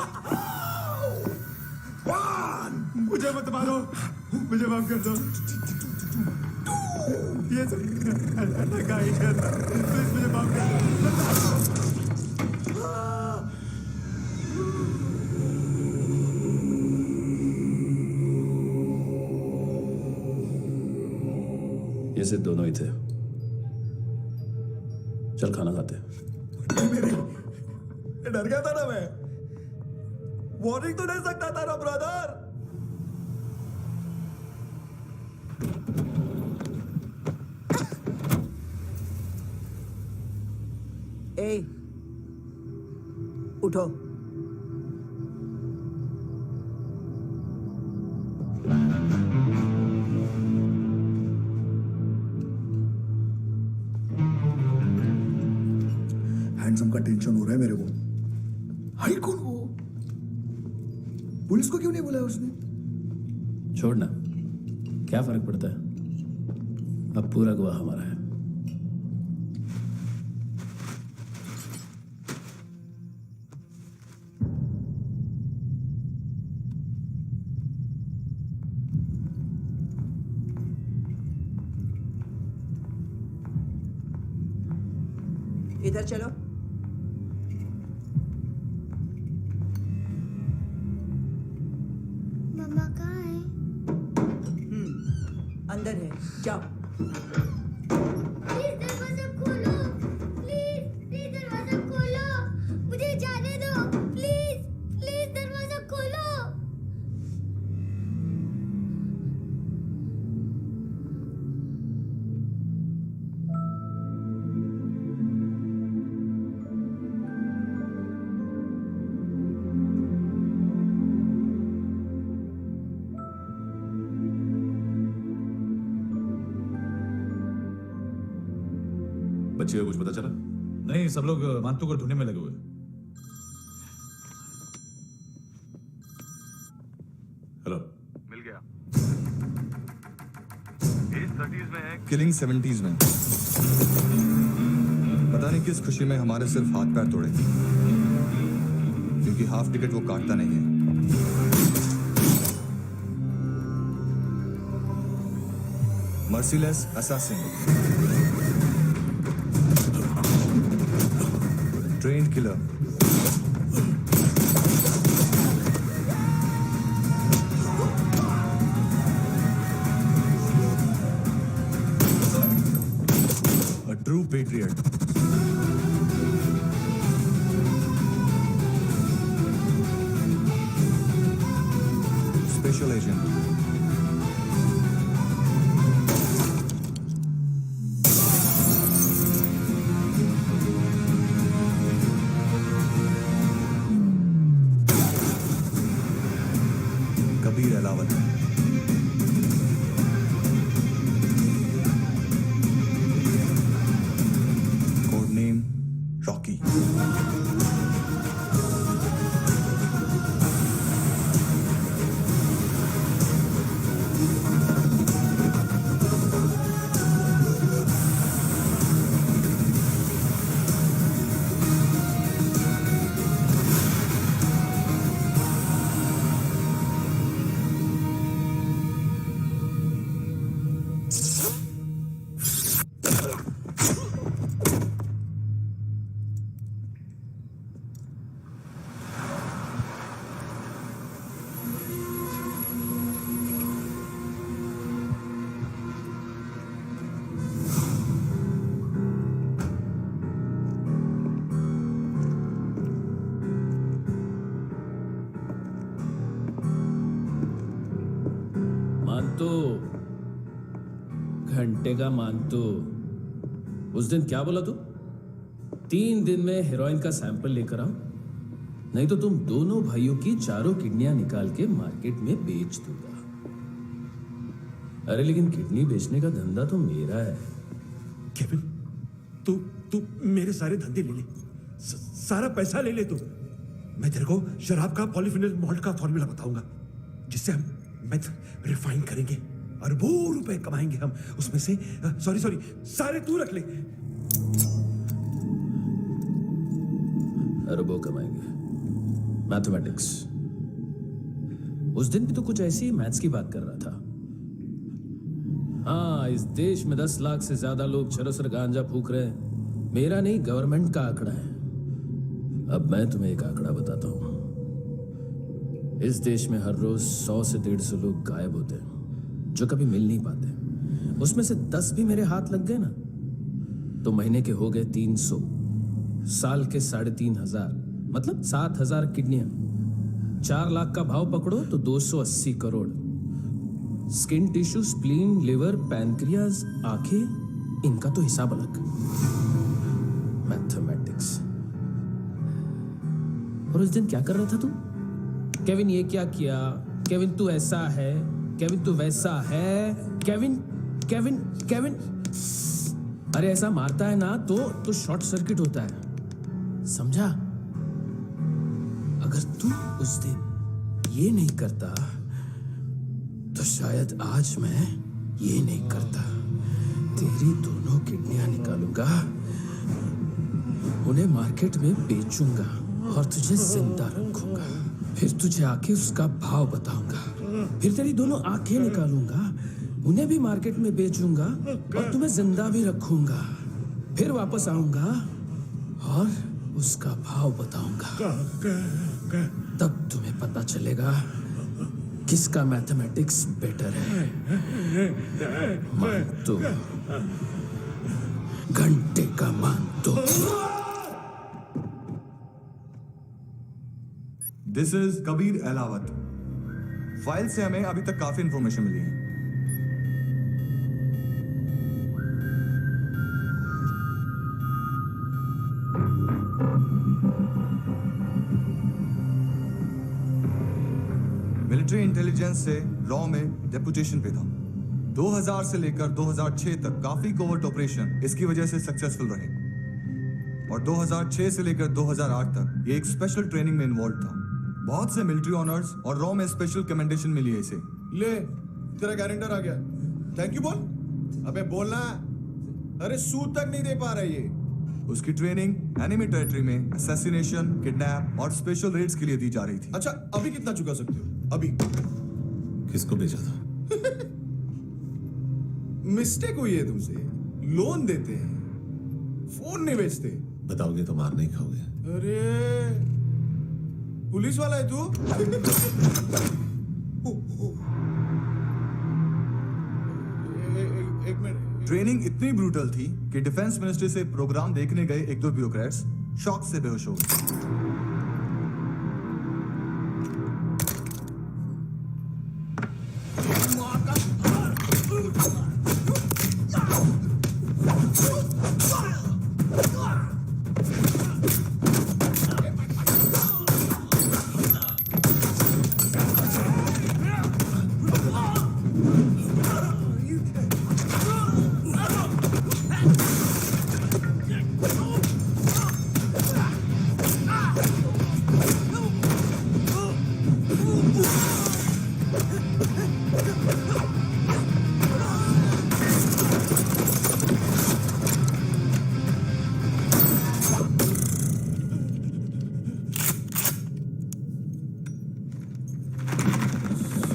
मुझे मत मारो, मुझे माफ कर दो। ये सब का आइडिया था। प्लीज मुझे माफ कर दो। ये सिर्फ दोनों ही थे। चल खाना खाते हैं। डर गया था ना मैं। वार्निंग तो दे सकता था ना ब्रदर। ए, उठो। हैंडसम का टेंशन हो रहा है मेरे को। हाई कौन वो? पुलिस को क्यों नहीं बुलाया उसने? छोड़ना, क्या फर्क पड़ता है? अब पूरा गवाह हमारा है। इधर चलो। मम्मा कहाँ है? अंदर है, जाओ। प्लीज दरवाजा खोलो। प्लीज दरवाजा खोलो। मुझे जाने दो। प्लीज दरवाजा खोलो। बच्चे को कुछ पता चला? नहीं, सब लोग मानतू को ढूंढने में लगे हुए। हेलो, मिल गया। इस 30s में है। किलिंग 70s में। पता नहीं किस खुशी में हमारे सिर्फ हाथ पैर तोड़े, क्योंकि हाफ टिकट वो काटता नहीं है। Merciless assassin, train killer, a true patriot. Special agent. Kabir Ahlawat. Code name Rocky. मानतो, घंटे का मानतो, उस दिन क्या बोला तू? 3 दिन में हेरोइन का सैंपल लेकर आओ, नहीं तो तुम दोनों भाइयों की चारों किडनियां निकाल के मार्केट में बेच दूंगा। अरे लेकिन किडनी बेचने का धंधा तो मेरा है। केविन, तू मेरे सारे धंधे ले ले, सारा पैसा ले ले तू। मैं तेरे को शराब का पॉलीफिनल मॉल्ट का फॉर्मूला बताऊंगा, जिससे हम मेथ रिफाइन करेंगे, अरबों रुपए कमाएंगे हम उसमें से। सॉरी सारे तू रख ले। अरबों कमाएंगे। मैथमेटिक्स। उस दिन भी तो कुछ ऐसी मैथ्स की बात कर रहा था। हाँ, इस देश में 10 लाख से ज्यादा लोग चरस और गांजा फूक रहे हैं। मेरा नहीं, गवर्नमेंट का आंकड़ा है। अब मैं तुम्हें एक आंकड़ा बताता हूं। इस देश में हर रोज 100 से 150 लोग गायब होते हैं, जो कभी मिल नहीं पाते। उसमें से 10 भी मेरे हाथ लग गए ना, तो महीने के हो गए 300, साल के 3,500, मतलब 7,000 किडनियां। 4 लाख का भाव पकड़ो तो 280 crore. Skin tissue, spleen, liver, pancreas, आंखें, इनका तो हिसाब अलग। मैथमेटिक्स। और उस दिन क्या कर रहा था तू? केविन ये क्या किया, केविन तू ऐसा है, केविन तू वैसा है, केविन केविन केविन। अरे ऐसा मारता है ना तो शॉर्ट सर्किट होता है, समझा? अगर तू उस दिन ये नहीं करता तो शायद आज मैं ये नहीं करता। तेरी दोनों किडनियां निकालूंगा, उन्हें मार्केट में बेचूंगा और तुझे जिंदा रखूंगा। फिर तुझे आके उसका भाव बताऊंगा। फिर तेरी दोनों आंखें निकालूंगा, उन्हें भी मार्केट में बेचूंगा और तुम्हें जिंदा भी रखूंगा। फिर वापस आऊंगा और उसका भाव बताऊंगा। तब तुम्हें पता चलेगा किसका मैथमेटिक्स बेटर है। मानतो, घंटे का मानतो। This is Kabir Ahlawat. File से हमें अभी तक काफी इंफॉर्मेशन मिली है। मिलिट्री इंटेलिजेंस से रॉ में डेपुटेशन पे था। 2000 से लेकर 2006 तक काफी कोवर्ट ऑपरेशन इसकी वजह से सक्सेसफुल रहे, और 2006 से लेकर 2008 तक ये एक स्पेशल ट्रेनिंग में इन्वॉल्व था। बहुत से मिलिट्री ऑनर्स और रॉ में स्पेशल कमेंडेशन मिली है इसे। ले, तेरा गारंटर आ गया। थैंक यू बोल। अबे बोलना। अरे सूद तक नहीं दे पा रहा ये। उसकी ट्रेनिंग एनिमी टेरिटरी में असैसिनेशन, किडनैप और स्पेशल रेड्स के लिए दी जा रही थी। अच्छा अभी कितना चुका सकते हो? अभी किसको भेजा था? मिस्टेक हुई है तुमसे। लोन देते हैं, फोन नहीं बेचते। बताओगे तो मार नहीं खाओगे। अरे पुलिस वाला है तू? एक मिनट। ट्रेनिंग इतनी ब्रूटल थी कि डिफेंस मिनिस्ट्री से प्रोग्राम देखने गए एक दो ब्यूरोक्रेट्स शॉक से बेहोश हो गए।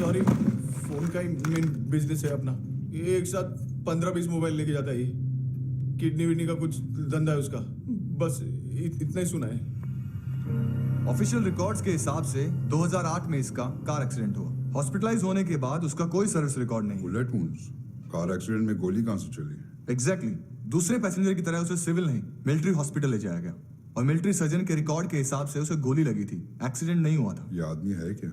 सॉरी, फोन का ही मेन बिजनेस है अपना। एक साथ 15-20 मोबाइल लेके जाता है ये। किडनी विडनी का कुछ धंधा है उसका। बस इतना ही सुना है। ऑफिशियल रिकॉर्ड्स के हिसाब से 2008 में इसका कार एक्सीडेंट हुआ। हॉस्पिटलाइज होने के बाद उसका कोई सर्विस रिकॉर्ड नहीं। बुलेट वुंड्स, कार एक्सीडेंट में गोली कहां से चली? एग्जैक्टली। दूसरे पैसेंजर की तरह उसे सिविल नहीं मिलिट्री हॉस्पिटल ले जाया गया और मिलिट्री सर्जन के रिकॉर्ड के हिसाब से उसे गोली लगी थी। एक्सीडेंट नहीं हुआ था। ये आदमी है क्या?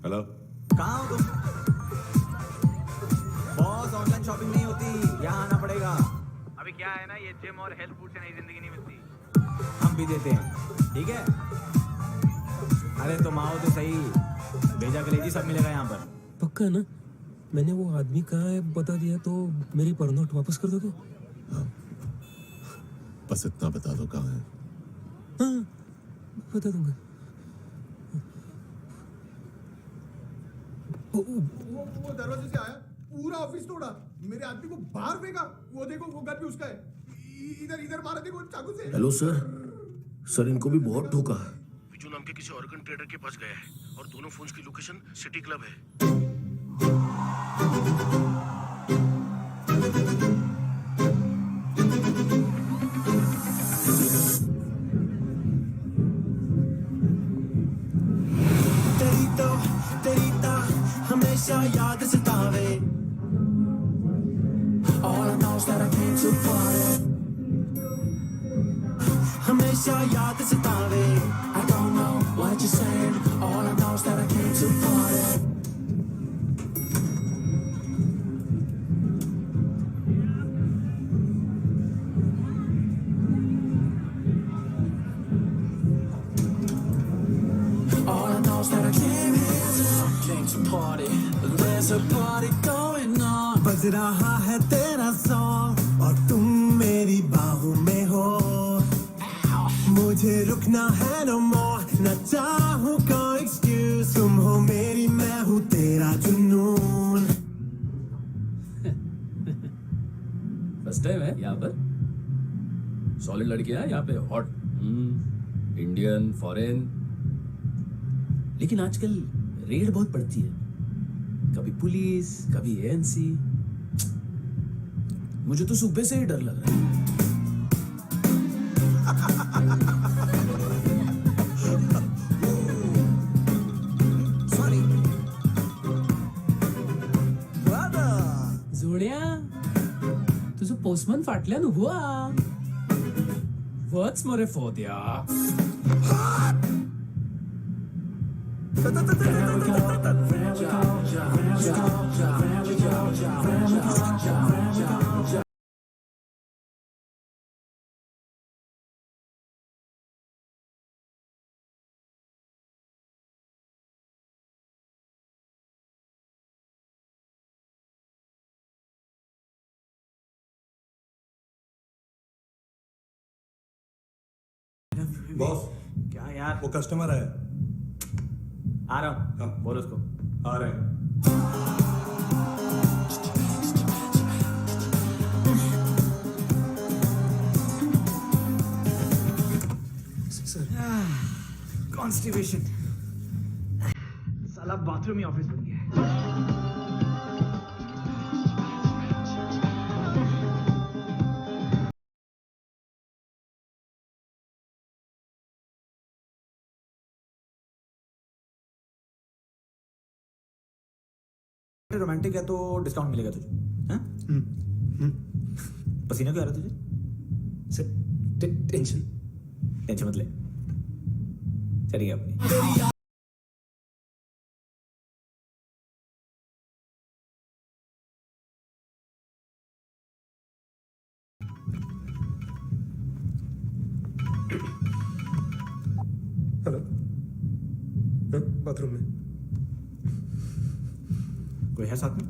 हेलो, कहाँ हो तुम? बॉस, ऑनलाइन शॉपिंग नहीं होती, यहाँ आना पड़ेगा। अभी क्या है ना, ये जिम और हेल्थ फूड से नई जिंदगी नहीं मिलती। हम भी देते हैं, ठीक है? अरे तुम आओ तो सही, भेजा कलेजी सब मिलेगा यहाँ पर। पक्का ना? मैंने वो आदमी कहाँ है बता दिया तो मेरी पर नोट वापस कर दोगे? हाँ, बस इतना बता दो कहाँ है। हाँ, बता दूंगा। वो दरवाजे से आया, पूरा ऑफिस तोड़ा, मेरे आदमी को बाहर फेंका। वो देखो, वो गन भी उसका है। इधर मारा, देखो चाकू से। हेलो सर, इनको भी बहुत ठोका। बिजू नाम के किसी ऑर्गन ट्रेडर के पास गया है और दोनों फोन्स की लोकेशन सिटी क्लब है। तेरी तो हमेशा याद सतावे। All I know is that I came to party. हमेशा याद सतावे। I don't know what you're saying. All I know is that I came to party. All I know is that I came to party. There's a party going on. बज रहा है तेरा सॉन्ग और तुम मेरी बाहों में हो। मुझे रुकना है no more, न चाहूँ कोई excuse। तुम हो मेरी, मैं हूँ तेरा जुनून। फर्स्ट टाइम है यहाँ पर। सॉलिड लड़कियां हैं यहाँ पे, हॉट इंडियन, फॉरेन। लेकिन आजकल रेड बहुत पड़ती है, कभी पुलिस, कभी एएनसी। मुझे तो सुबह से ही डर लग रहा है। जोड्या, तुझं पोस्टमन फाटल्यान हुआ. वच मरे फोद्या. बॉस, क्या यार, वो कस्टमर है। आ रहा हूँ। बोल उसको। आ रहे हैं। कॉन्स्टिपेशन साला बाथरूम ही ऑफिस बन गया है। रोमांटिक है तो डिस्काउंट मिलेगा तुझे। हाँ? पसीना क्यों आ रहा है तुझे? सर टेंशन मत ले, चलिए अपनी। हेलो, बाथरूम में कोई है साथ में?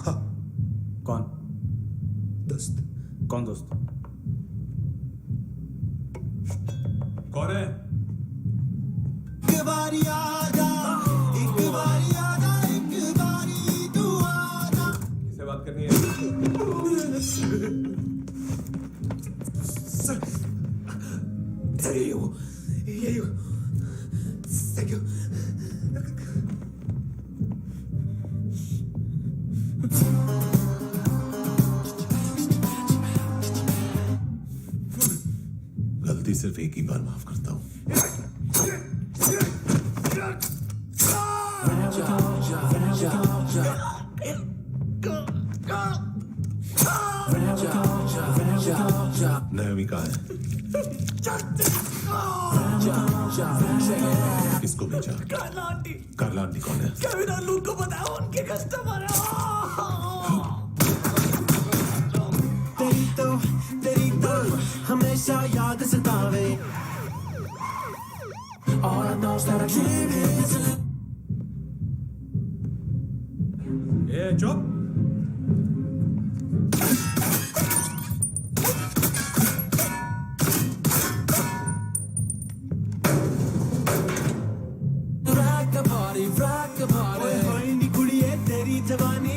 हाँ। कौन? दोस्त। कौन दोस्त? कौन है? एक बारी आजा, एक बारी आजा, एक बारी तू आजा। किससे बात करनी है? सर यही हो, यही हो। Thank you. गलती सिर्फ एक ही बार माफ करता हूं। नयोमी कहाँ है? किसको भेजा? कार्ला आंटी कौन है? को बताओ, उनके कस्टमर तेरी तो हमेशा याद सतावे। All I know is that a dream is ए चुप। rock the party, होई नी कुड़िए तेरी जवानी।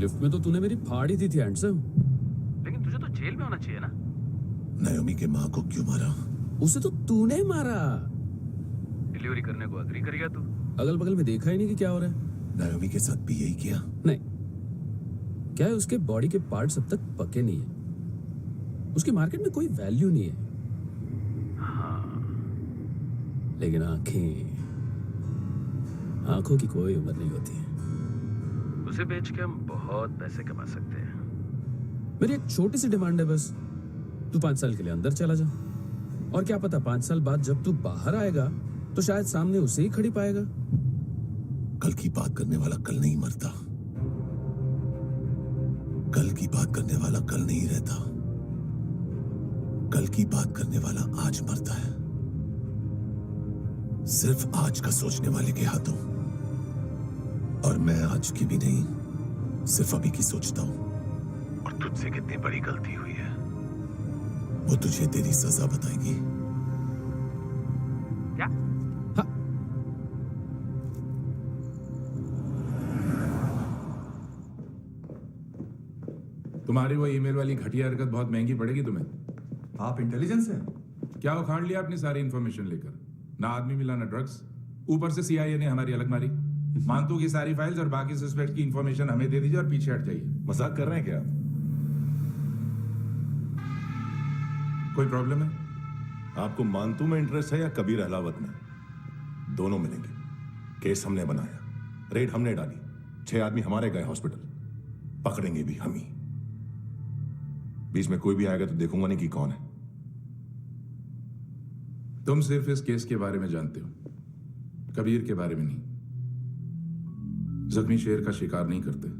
लिफ्ट में तो तूने मेरी फाड़ ही दी थी हैंडसम। लेकिन तुझे तो जेल में होना चाहिए ना। नायोमी के माँ को क्यों मारा? उसे तो तूने मारा। डिलीवरी करने को अग्री कर गया तू। अगल बगल में देखा ही नहीं कि क्या हो रहा है। नायोमी के साथ भी यही किया? नहीं, क्या है उसके बॉडी के पार्ट्स अब तक पके नहीं है, उसकी मार्केट में कोई वैल्यू नहीं है। हाँ। लेकिन आंखों की कोई उम्र नहीं होती है। उसे बेच के हम बहुत पैसे कमा सकते हैं। मेरी एक छोटी सी डिमांड है बस, तू 5 साल के लिए अंदर चला जा, और क्या पता 5 साल बाद जब तू बाहर आएगा तो शायद सामने उसे ही खड़ी पाएगा। कल की बात करने वाला कल नहीं मरता, कल की बात करने वाला कल नहीं रहता, कल की बात करने वाला आज मरता है। सिर्फ आज का सोचने वाले के हाथों। और मैं आज की भी नहीं, सिर्फ अभी की सोचता हूं। और तुझसे कितनी बड़ी गलती हुई है वो तुझे तेरी सजा बताएगी। क्या? तुम्हारी वो ईमेल वाली घटिया हरकत बहुत महंगी पड़ेगी तुम्हें। आप इंटेलिजेंस हैं? क्या उखाड़ लिया अपनी सारी इंफॉर्मेशन लेकर? ना आदमी मिला ना ड्रग्स, ऊपर से CIA ने हमारी अलग मारी। मानतू की सारी फाइल्स और बाकी सस्पेक्ट की इंफॉर्मेशन हमें दे दीजिए और पीछे हट जाइए। मजाक कर रहे हैं क्या? कोई प्रॉब्लम है? आपको मानतू में इंटरेस्ट है या कबीर अहलावत में? दोनों मिलेंगे। केस हमने बनाया, रेड हमने डाली, 6 आदमी हमारे गए हॉस्पिटल, पकड़ेंगे भी हम ही। बीच में कोई भी आएगा तो देखूंगा नहीं कि कौन है। तुम सिर्फ इस केस के बारे में जानते हो, कबीर के बारे में नहीं। जख्मी शेर का शिकार नहीं करते।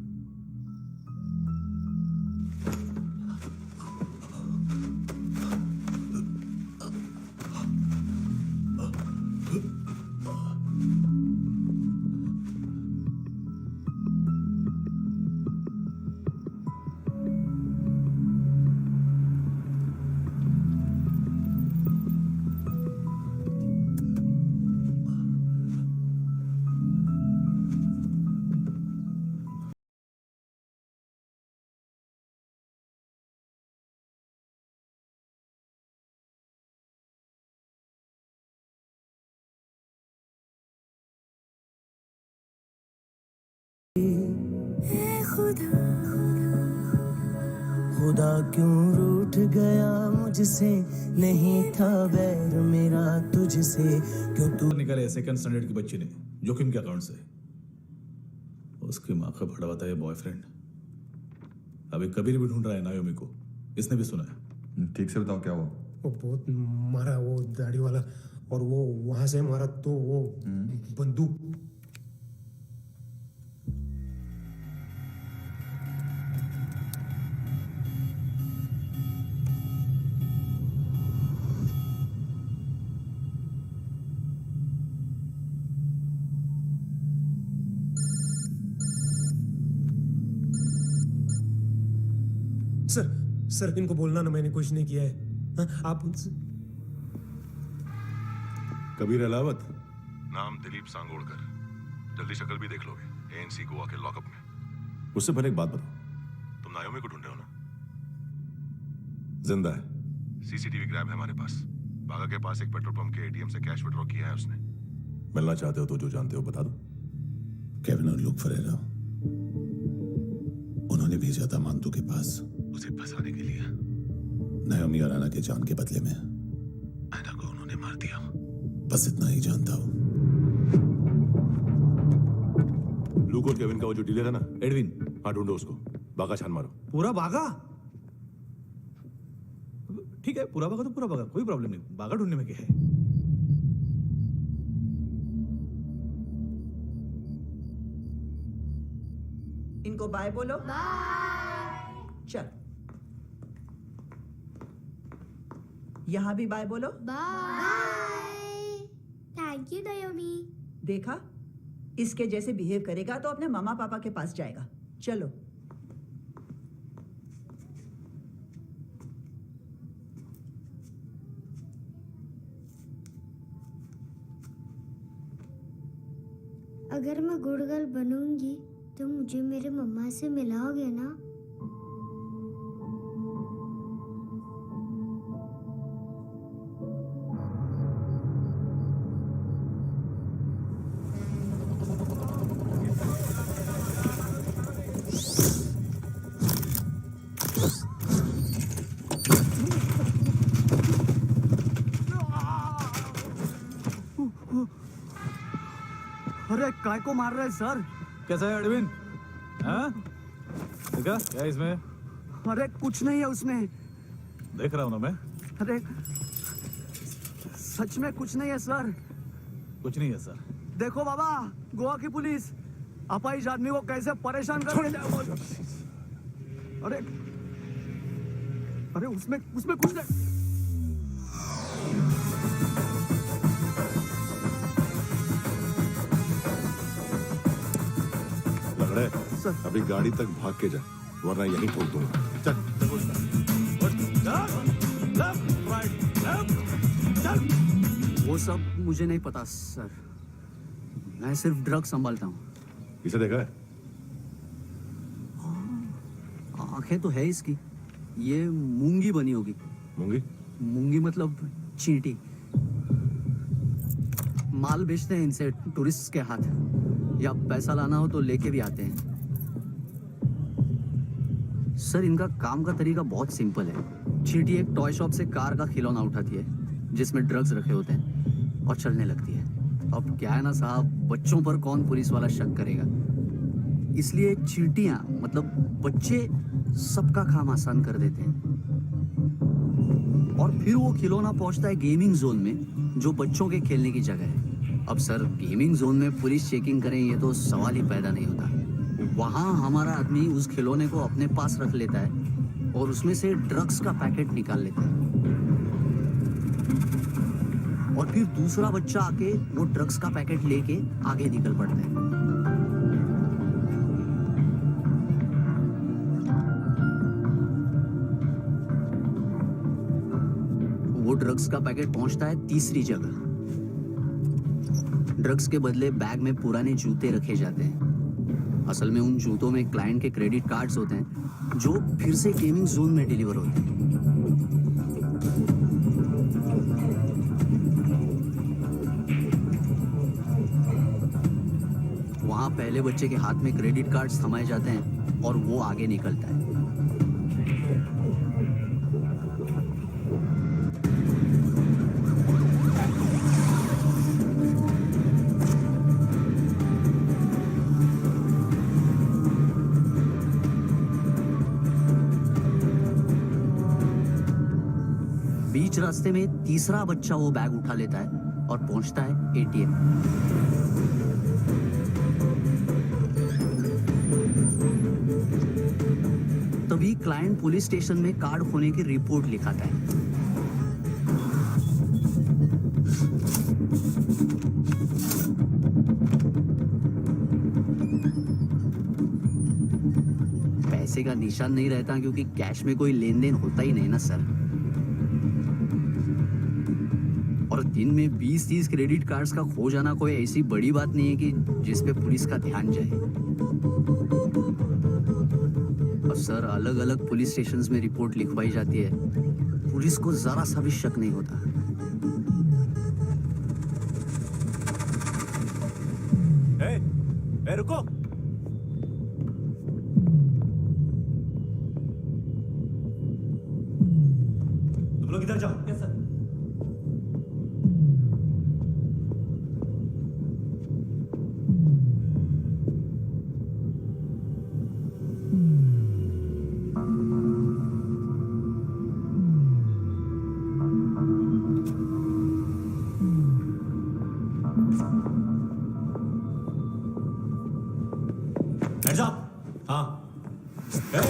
खुदा क्यों रूठ गया मुझसे, नहीं था बैर मेरा तुझसे, क्यों तू निकाले सेकंड स्टैंडर्ड की बच्ची ने जोखिम के अकाउंट से। उसकी माँ का भड़ा बताया बॉयफ्रेंड अभी कबीर भी ढूंढ रहा है नायोमी को, इसने भी सुना है। ठीक से बताओ क्या हुआ? वो बहुत मारा, वो दाढ़ी वाला, और वो वहां से मारा तो वो बंदूक। सर इनको बोलना ना मैंने कुछ नहीं किया है। हाँ, आप उनसे। कबीर अहलावत, नाम दिलीप सांगोड़कर। जल्दी शक्ल भी देख लोगे ANC गोवा के लॉकअप में। उससे पहले एक बात बताओ, तुम नायोमी को ढूंढ रहे हो ना? जिंदा है, CCTV ग्रैब है हमारे पास। बागा के पास एक पेट्रोल पंप के ATM से कैश विड्रॉ किया है उसने। मिलना चाहते हो तो जो जानते हो बता दो। केविन और लुक फरेरा, उन्होंने भेजा था मानतू के पास उसे फंसाने के लिए। नायोमी और आना के जान के बदले में आना को उन्होंने मार दिया। बस इतना ही जानता हूं। लुक और केविन का वो जो डीलर है ना, एडविन, हाँ ढूंढो उसको। बागा छान मारो। पूरा बागा? ठीक है, पूरा बागा तो पूरा बागा, कोई प्रॉब्लम नहीं। बागा ढूंढने में क्या है? इनको बाय बोलो। चल, यहाँ भी बाय बोलो। बाय। Thank you नायोमी। देखा, इसके जैसे बिहेव करेगा तो अपने मामा पापा के पास जाएगा। चलो। अगर मैं गुड गर्ल बनूंगी तो मुझे मेरे मम्मा से मिलाओगे ना? अरे काय को मार रहे हैं सर? कैसा है अरविंद? हाँ? देखा क्या है इसमें? अरे कुछ नहीं है उसमें। देख रहा हूँ ना मैं। अरे सच में कुछ नहीं है सर। कुछ नहीं है सर। देखो बाबा, गोवा की पुलिस अपाहिज आदमी को कैसे परेशान कर रही है। अरे अरे उसमें कुछ नहीं। लंगड़े, अभी गाड़ी तक भाग के जा, वरना यहीं ठोक दूंगा। चल। वो सब मुझे नहीं पता सर, मैं सिर्फ ड्रग संभालता हूँ। इसे देखा है? आंखें तो है इसकी, ये मूंगी बनी होगी। मूंगी? मूंगी मतलब चींटी। माल बेचते हैं इनसे टूरिस्ट के हाथ, या पैसा लाना हो तो लेके भी आते हैं। सर इनका काम का तरीका बहुत सिंपल है। चींटी एक टॉय शॉप से कार का खिलौना उठाती है जिसमें ड्रग्स रखे होते हैं और चलने लगती है। अब क्या है ना साहब, बच्चों पर कौन पुलिस वाला शक करेगा, इसलिए चींटियां मतलब बच्चे सबका काम आसान कर देते हैं। और फिर वो खिलौना पहुंचता है गेमिंग जोन में, जो बच्चों के खेलने की जगह है। अब सर गेमिंग जोन में पुलिस चेकिंग करें ये तो सवाल ही पैदा नहीं होता। वहां हमारा आदमी उस खिलौने को अपने पास रख लेता है और उसमें से ड्रग्स का पैकेट निकाल लेता है, और फिर दूसरा बच्चा आके वो ड्रग्स का पैकेट लेके आगे निकल पड़ता है। वो ड्रग्स का पैकेट पहुंचता है तीसरी जगह। ड्रग्स के बदले बैग में पुराने जूते रखे जाते हैं। असल में उन जूतों में क्लाइंट के क्रेडिट कार्ड्स होते हैं जो फिर से गेमिंग जोन में डिलीवर होते हैं। वहां पहले बच्चे के हाथ में क्रेडिट कार्ड्स थमाए जाते हैं और वो आगे निकलता है। बीच रास्ते में तीसरा बच्चा वो बैग उठा लेता है और पहुंचता है एटीएम। तभी क्लाइंट पुलिस स्टेशन में कार्ड खोने की रिपोर्ट लिखाता है। पैसे का निशान नहीं रहता क्योंकि कैश में कोई लेन देन होता ही नहीं ना सर। और दिन में 20-30 क्रेडिट कार्ड्स का खो जाना कोई ऐसी बड़ी बात नहीं है कि जिस पे पुलिस का ध्यान जाए। और सर अलग अलग पुलिस स्टेशंस में रिपोर्ट लिखवाई जाती है, पुलिस को जरा सा भी शक नहीं होता। रुको, तुम लोग इधर जाओ। Yes sir. Hands up! हाँ। Hey!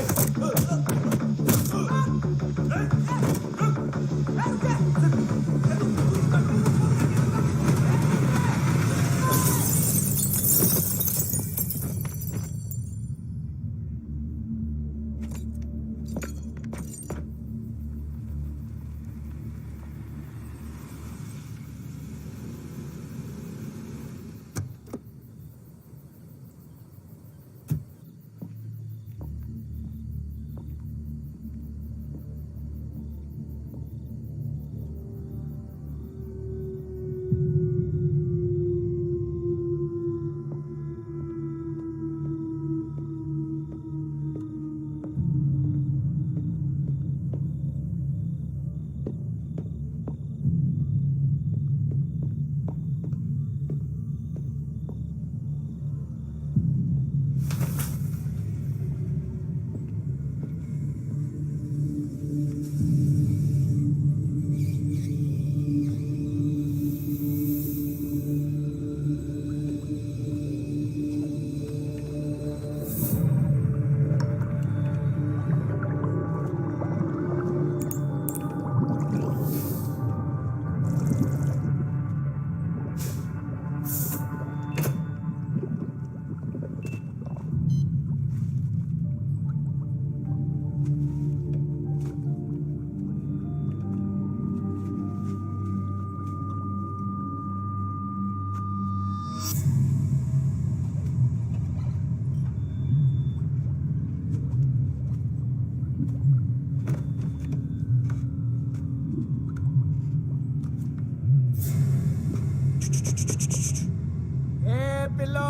पिल्लो।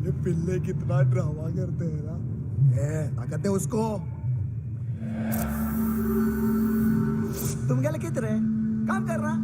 ये पिल्ले कितना ड्रामा करते हैं ना। ताकत है उसको। तुम क्या लिखित रहे? काम कर रहा।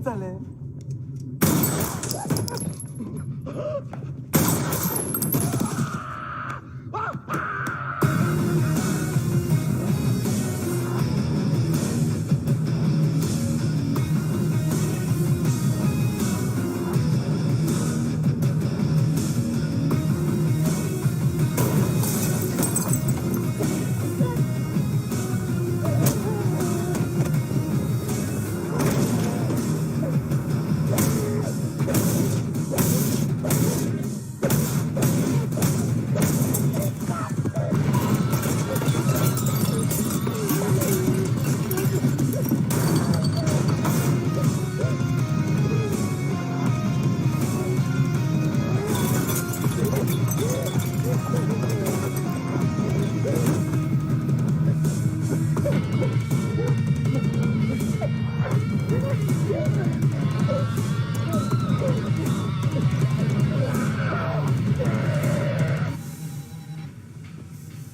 चले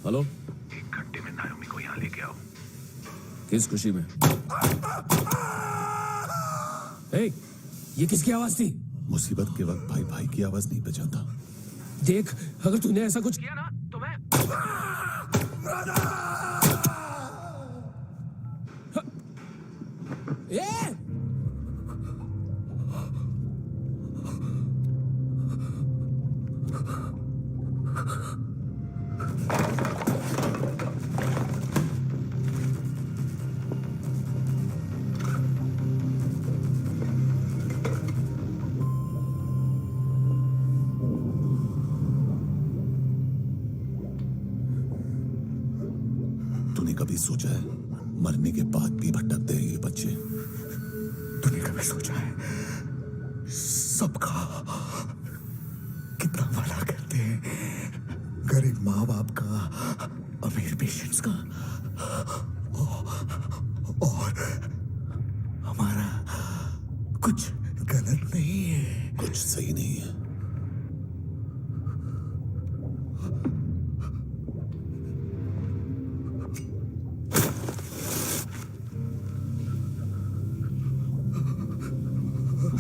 हेलो, 1 घंटे में नायोमी को यहाँ लेके आओ। किस खुशी में? ये किसकी आवाज थी? मुसीबत के वक्त भाई भाई की आवाज नहीं बजाता। देख, अगर तूने ऐसा कुछ किया ना तो मैं तूने कभी सोचा है मरने के बाद भी भटकते हैं ये बच्चे? तूने कभी सोचा है सबका कितना भला करते हैं? गरीब माँ बाप का, अमीर पेशेंट्स का, और हमारा कुछ गलत नहीं है, कुछ सही नहीं है।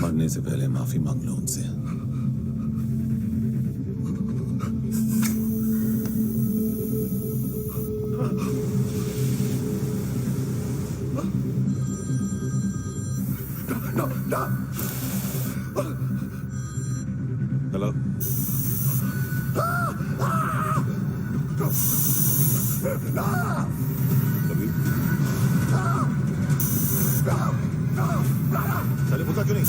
मरने से पहले माफी मांग लो उनसे। हेलो, चले पूछा क्यों नहीं?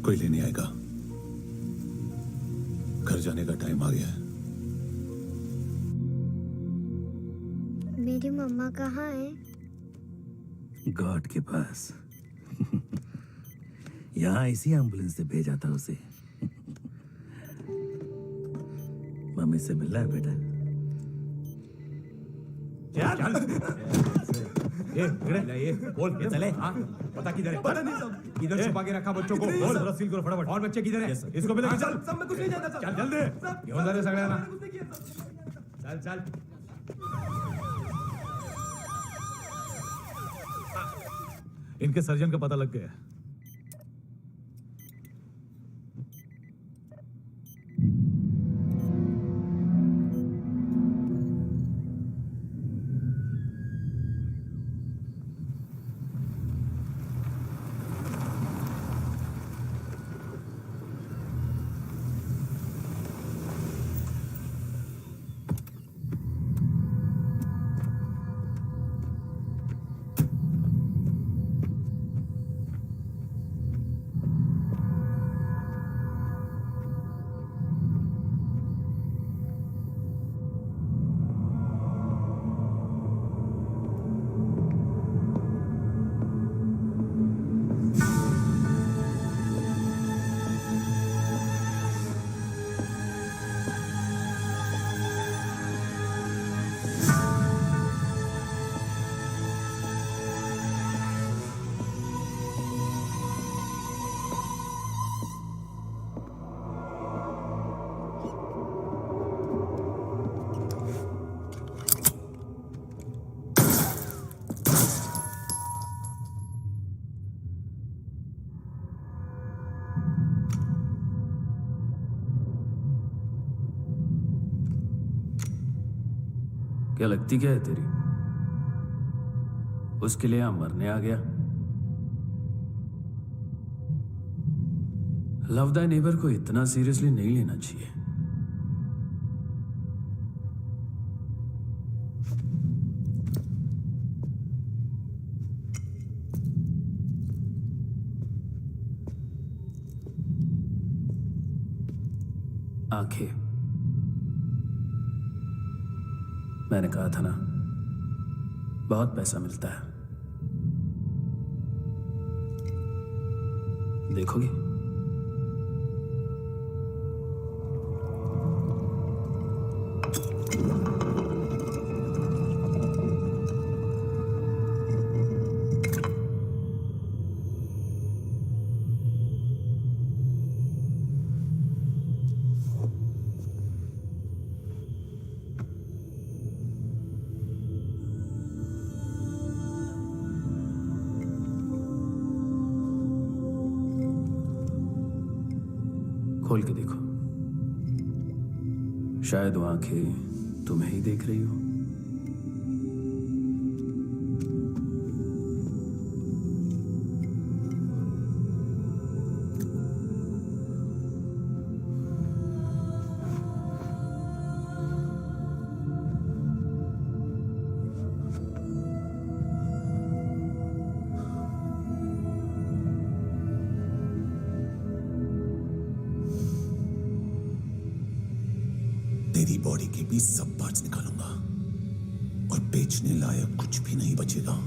कोई लेने आएगा? जाने का टाइम आ गया है। मेरी मम्मा कहाँ है? गॉड के पास। यहाँ इसी एम्बुलेंस से भेजा था उसे। मम्मी से मिलना है बेटा। ये बोल ये चले हाँ पता किधर है? पता नहीं सब। किधर छुपा के रखा बच्चों को? बोल जरा सील करो फटाफट। और बच्चे किधर है? इसको भी लेके चल। सब में कुछ नहीं जानता चल जल्दी घेऊन जा रे सगळ्यांना। चल चल इनके सर्जन का पता लग गया। क्या लगती क्या है तेरी? उसके लिए यहां मरने आ गया? लव द नेबर को इतना सीरियसली नहीं लेना चाहिए। आंखें, मैंने कहा था ना, बहुत पैसा मिलता है। देखोगी? खोल के देखो, शायद वो आंखें तुम्हें ही देख रही हो। तेरी बॉडी के भी सब पार्ट्स निकालूंगा और बेचने लायक कुछ भी नहीं बचेगा।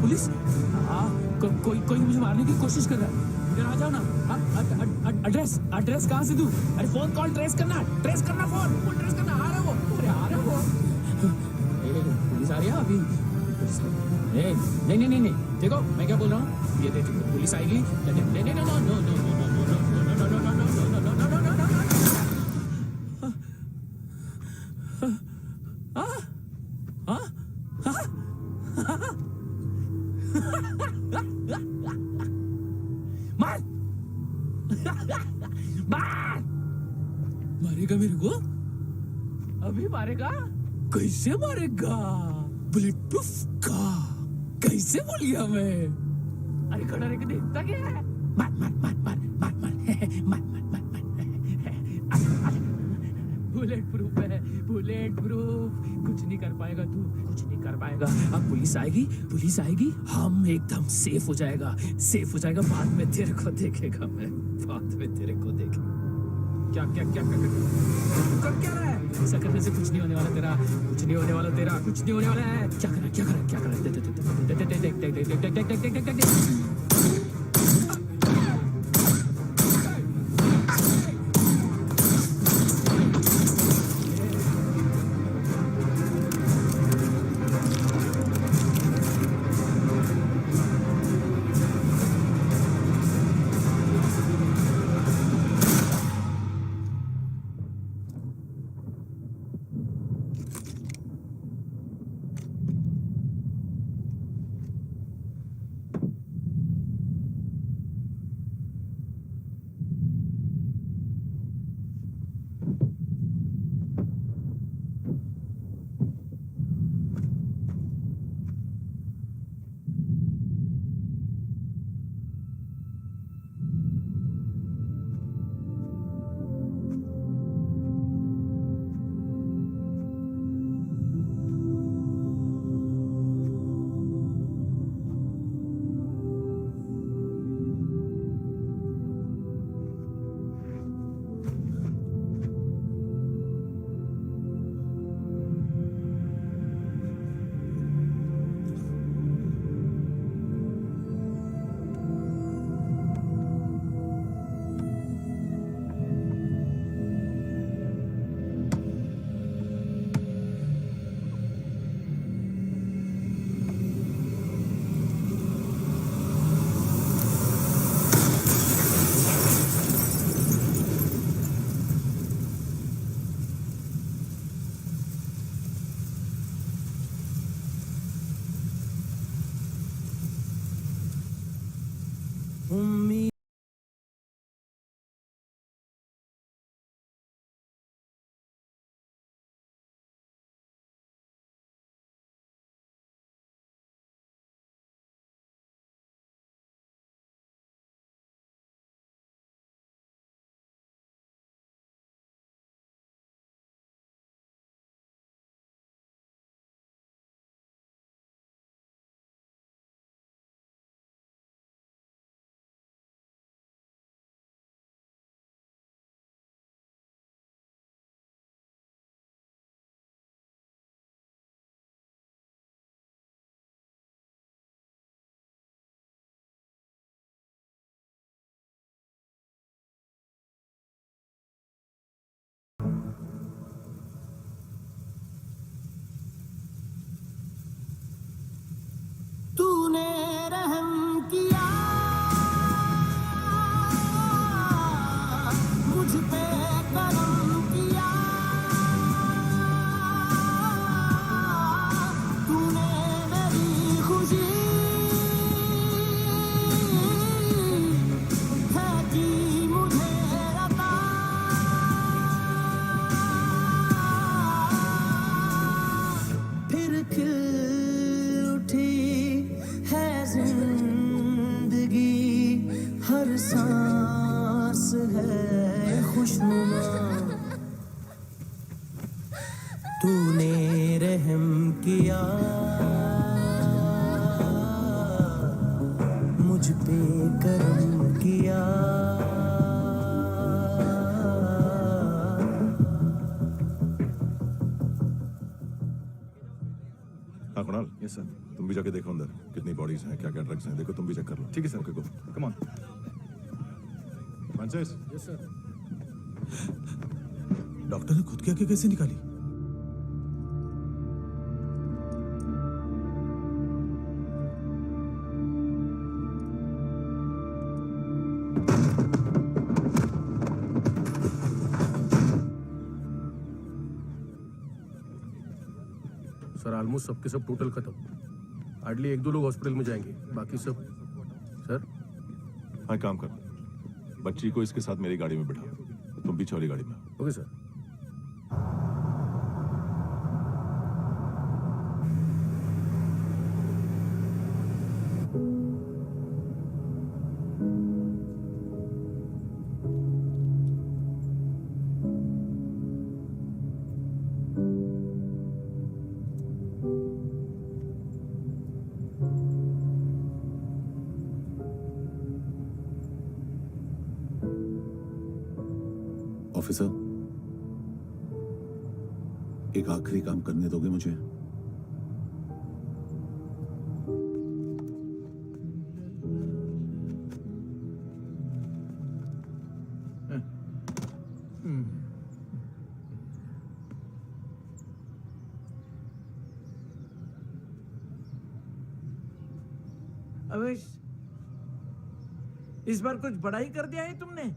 पुलिस कोई मुझे मारने की कोशिश कर रहा है। इधर आ जाओ ना। एड्रेस एड्रेस कहाँ से दूं? अरे फोन कॉल ट्रेस करना फोन ट्रेस करना। आ रहे वो, अरे आ रहे वो। पुलिस आ रही है अभी। नहीं देखो मैं क्या बोल रहा हूँ, ये देखो पुलिस आएगी। नहीं मार मारेगा मेरे को अभी मारेगा कैसे मारेगा बुलेट प्रूफ का कैसे बोल गया मैं अरे खड़ा रह के देखता क्या है मार मार मार मार मार मार मार मार मार बुलेट प्रूफ है बुलेट प्रूफ कुछ नहीं कर पाएगा तू कुछ नहीं कर पाएगा अब पुलिस आएगी हम एकदम सेफ हो जाएगा बाद में तेरे को देखेगा मैं बाद में तेरे को देखेगा क्या क्या क्या क्या कर क्या रहा है ऐसा करने से कुछ नहीं होने वाला तेरा कुछ नहीं होने वाला है क्या कर रहा है देख तूने रहम किया मुझ पे करम किया तूने मेरी खुशी है की मुझे अता फिर खिल जिंदगी हर सांस है खुशनुमा तूने रहम किया मुझ पे करम किया हाँ कुणाल यस सर तुम भी जाके देखो अंदर कितनी बॉडीज हैं क्या क्या ड्रग्स हैं देखो तुम भी चेक कर लो ठीक है sir okay go come on Francis yes sir doctor ने खुद की आंखें कैसे निकाली सर ऑलमोस्ट सबके सब टोटल खत्म हार्डली 1-2 लोग हॉस्पिटल में जाएंगे बाकी सब सर हाँ काम कर बच्ची को इसके साथ मेरी गाड़ी में बिठा, तुम पीछे वाली गाड़ी में। Okay sir. ऑफिसर, एक आखिरी काम करने दोगे मुझे? अवेश, इस बार कुछ बड़ा ही कर दिया है तुमने।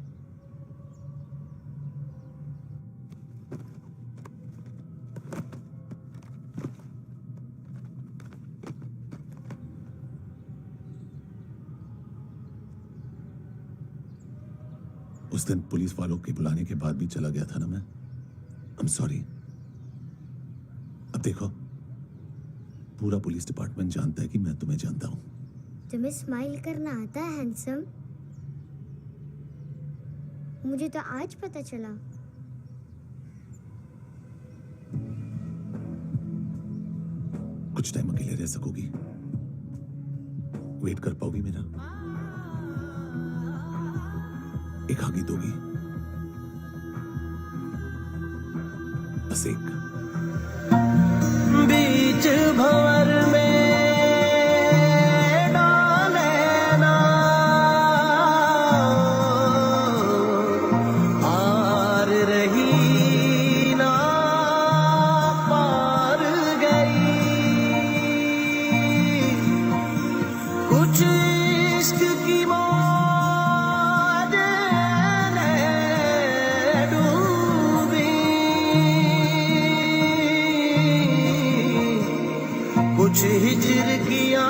उस दिन पुलिस वालों के बुलाने के बाद भी चला गया था ना मैं। I am sorry. अब देखो, पूरा पुलिस डिपार्टमेंट जानता है कि मैं तुम्हें जानता हूं। तुम्हें स्माइल करना आता है हैंडसम? मुझे तो आज पता चला। कुछ टाइम अकेले रह सकोगी? वेट कर पाओगी मेरा? एक आगे दोगी? बस एक। बीच भंवर में डाले ना हार रही ना पार गई, कुछ इश्क की मौज ने डूबी, कुछ हिजर किया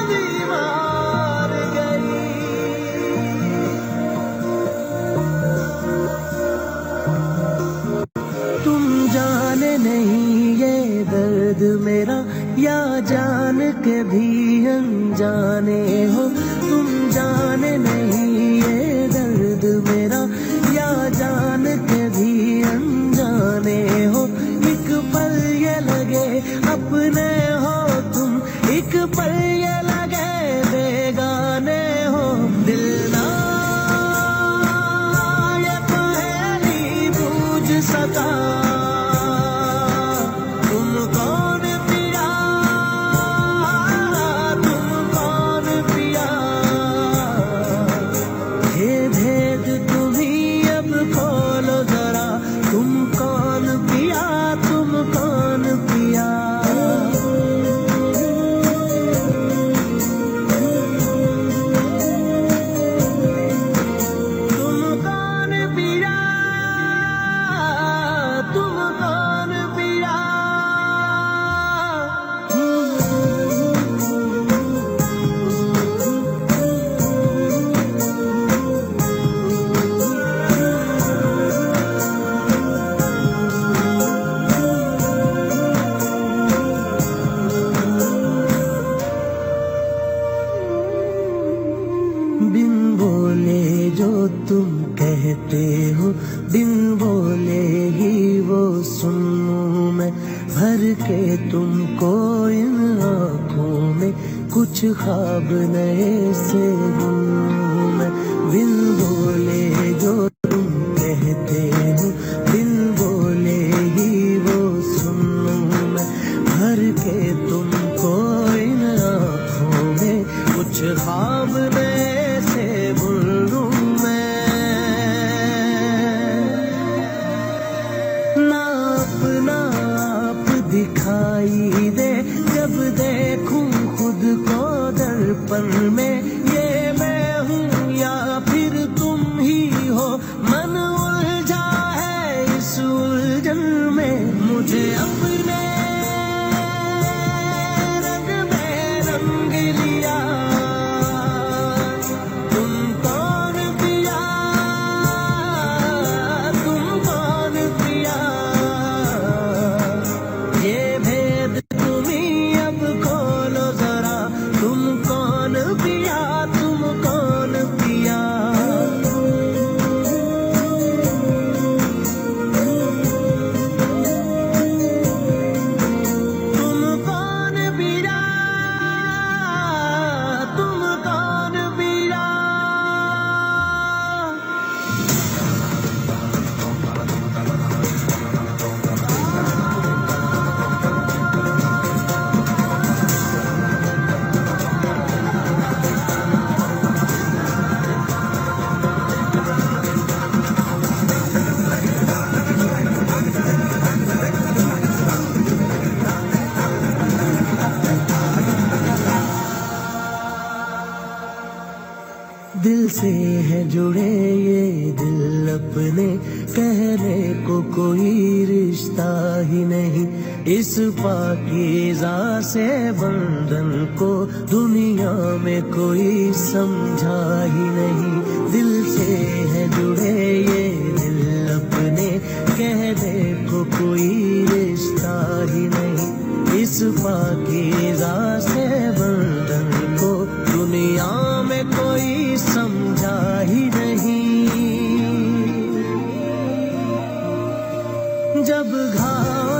दीवार गई। तुम जाने नहीं ये दर्द मेरा, या जान के भी अनजाने हो। तुम जाने नहीं ये दर्द मेरा, या जान के भी अनजाने हो। एक पल ये लगे अपने हो तुम, एक पल ये लगे बेगाने हो। दिल ना ये पहेली बूझ सका, तुम कौन पिया, तुम कौन पिया। ये भेद तुम्ही अब खोलो जरा, तुम कौन पिया, तुम कौन पिया। तुम कौन पिया, तुम कौन पिया। बिन बोले जो तुम कहते हो, बिन बोले ही वो सुनूं मैं। भर के तुमको इन आँखों में कुछ ख्वाब नए से बुनूं मैं। बिन बोले जो तुम कहते हो, बिन बोले ही वो सुनूं मैं। भर के तुमको इन आँखों में कुछ ख्वाब नए से बुनूं मैं। ना अपना आप दिखाई दे जब देखूं खुद को दर्पण में। ये मैं हूँ या फिर तुम ही हो, मन उलझा है इस उलझन में। मुझे अपने रंग में रंग लिया दिल से है जुड़े ये दिल अपने, कहने को कोई रिश्ता ही नहीं। इस पाकीज़ा से बंधन को दुनिया में कोई समझा ही नहीं। दिल से है जुड़े ये दिल अपने, कहने को कोई रिश्ता ही नहीं। इस पाकीज़ा से बंधन को दुनिया में कोई समझा ही नहीं। जब घाव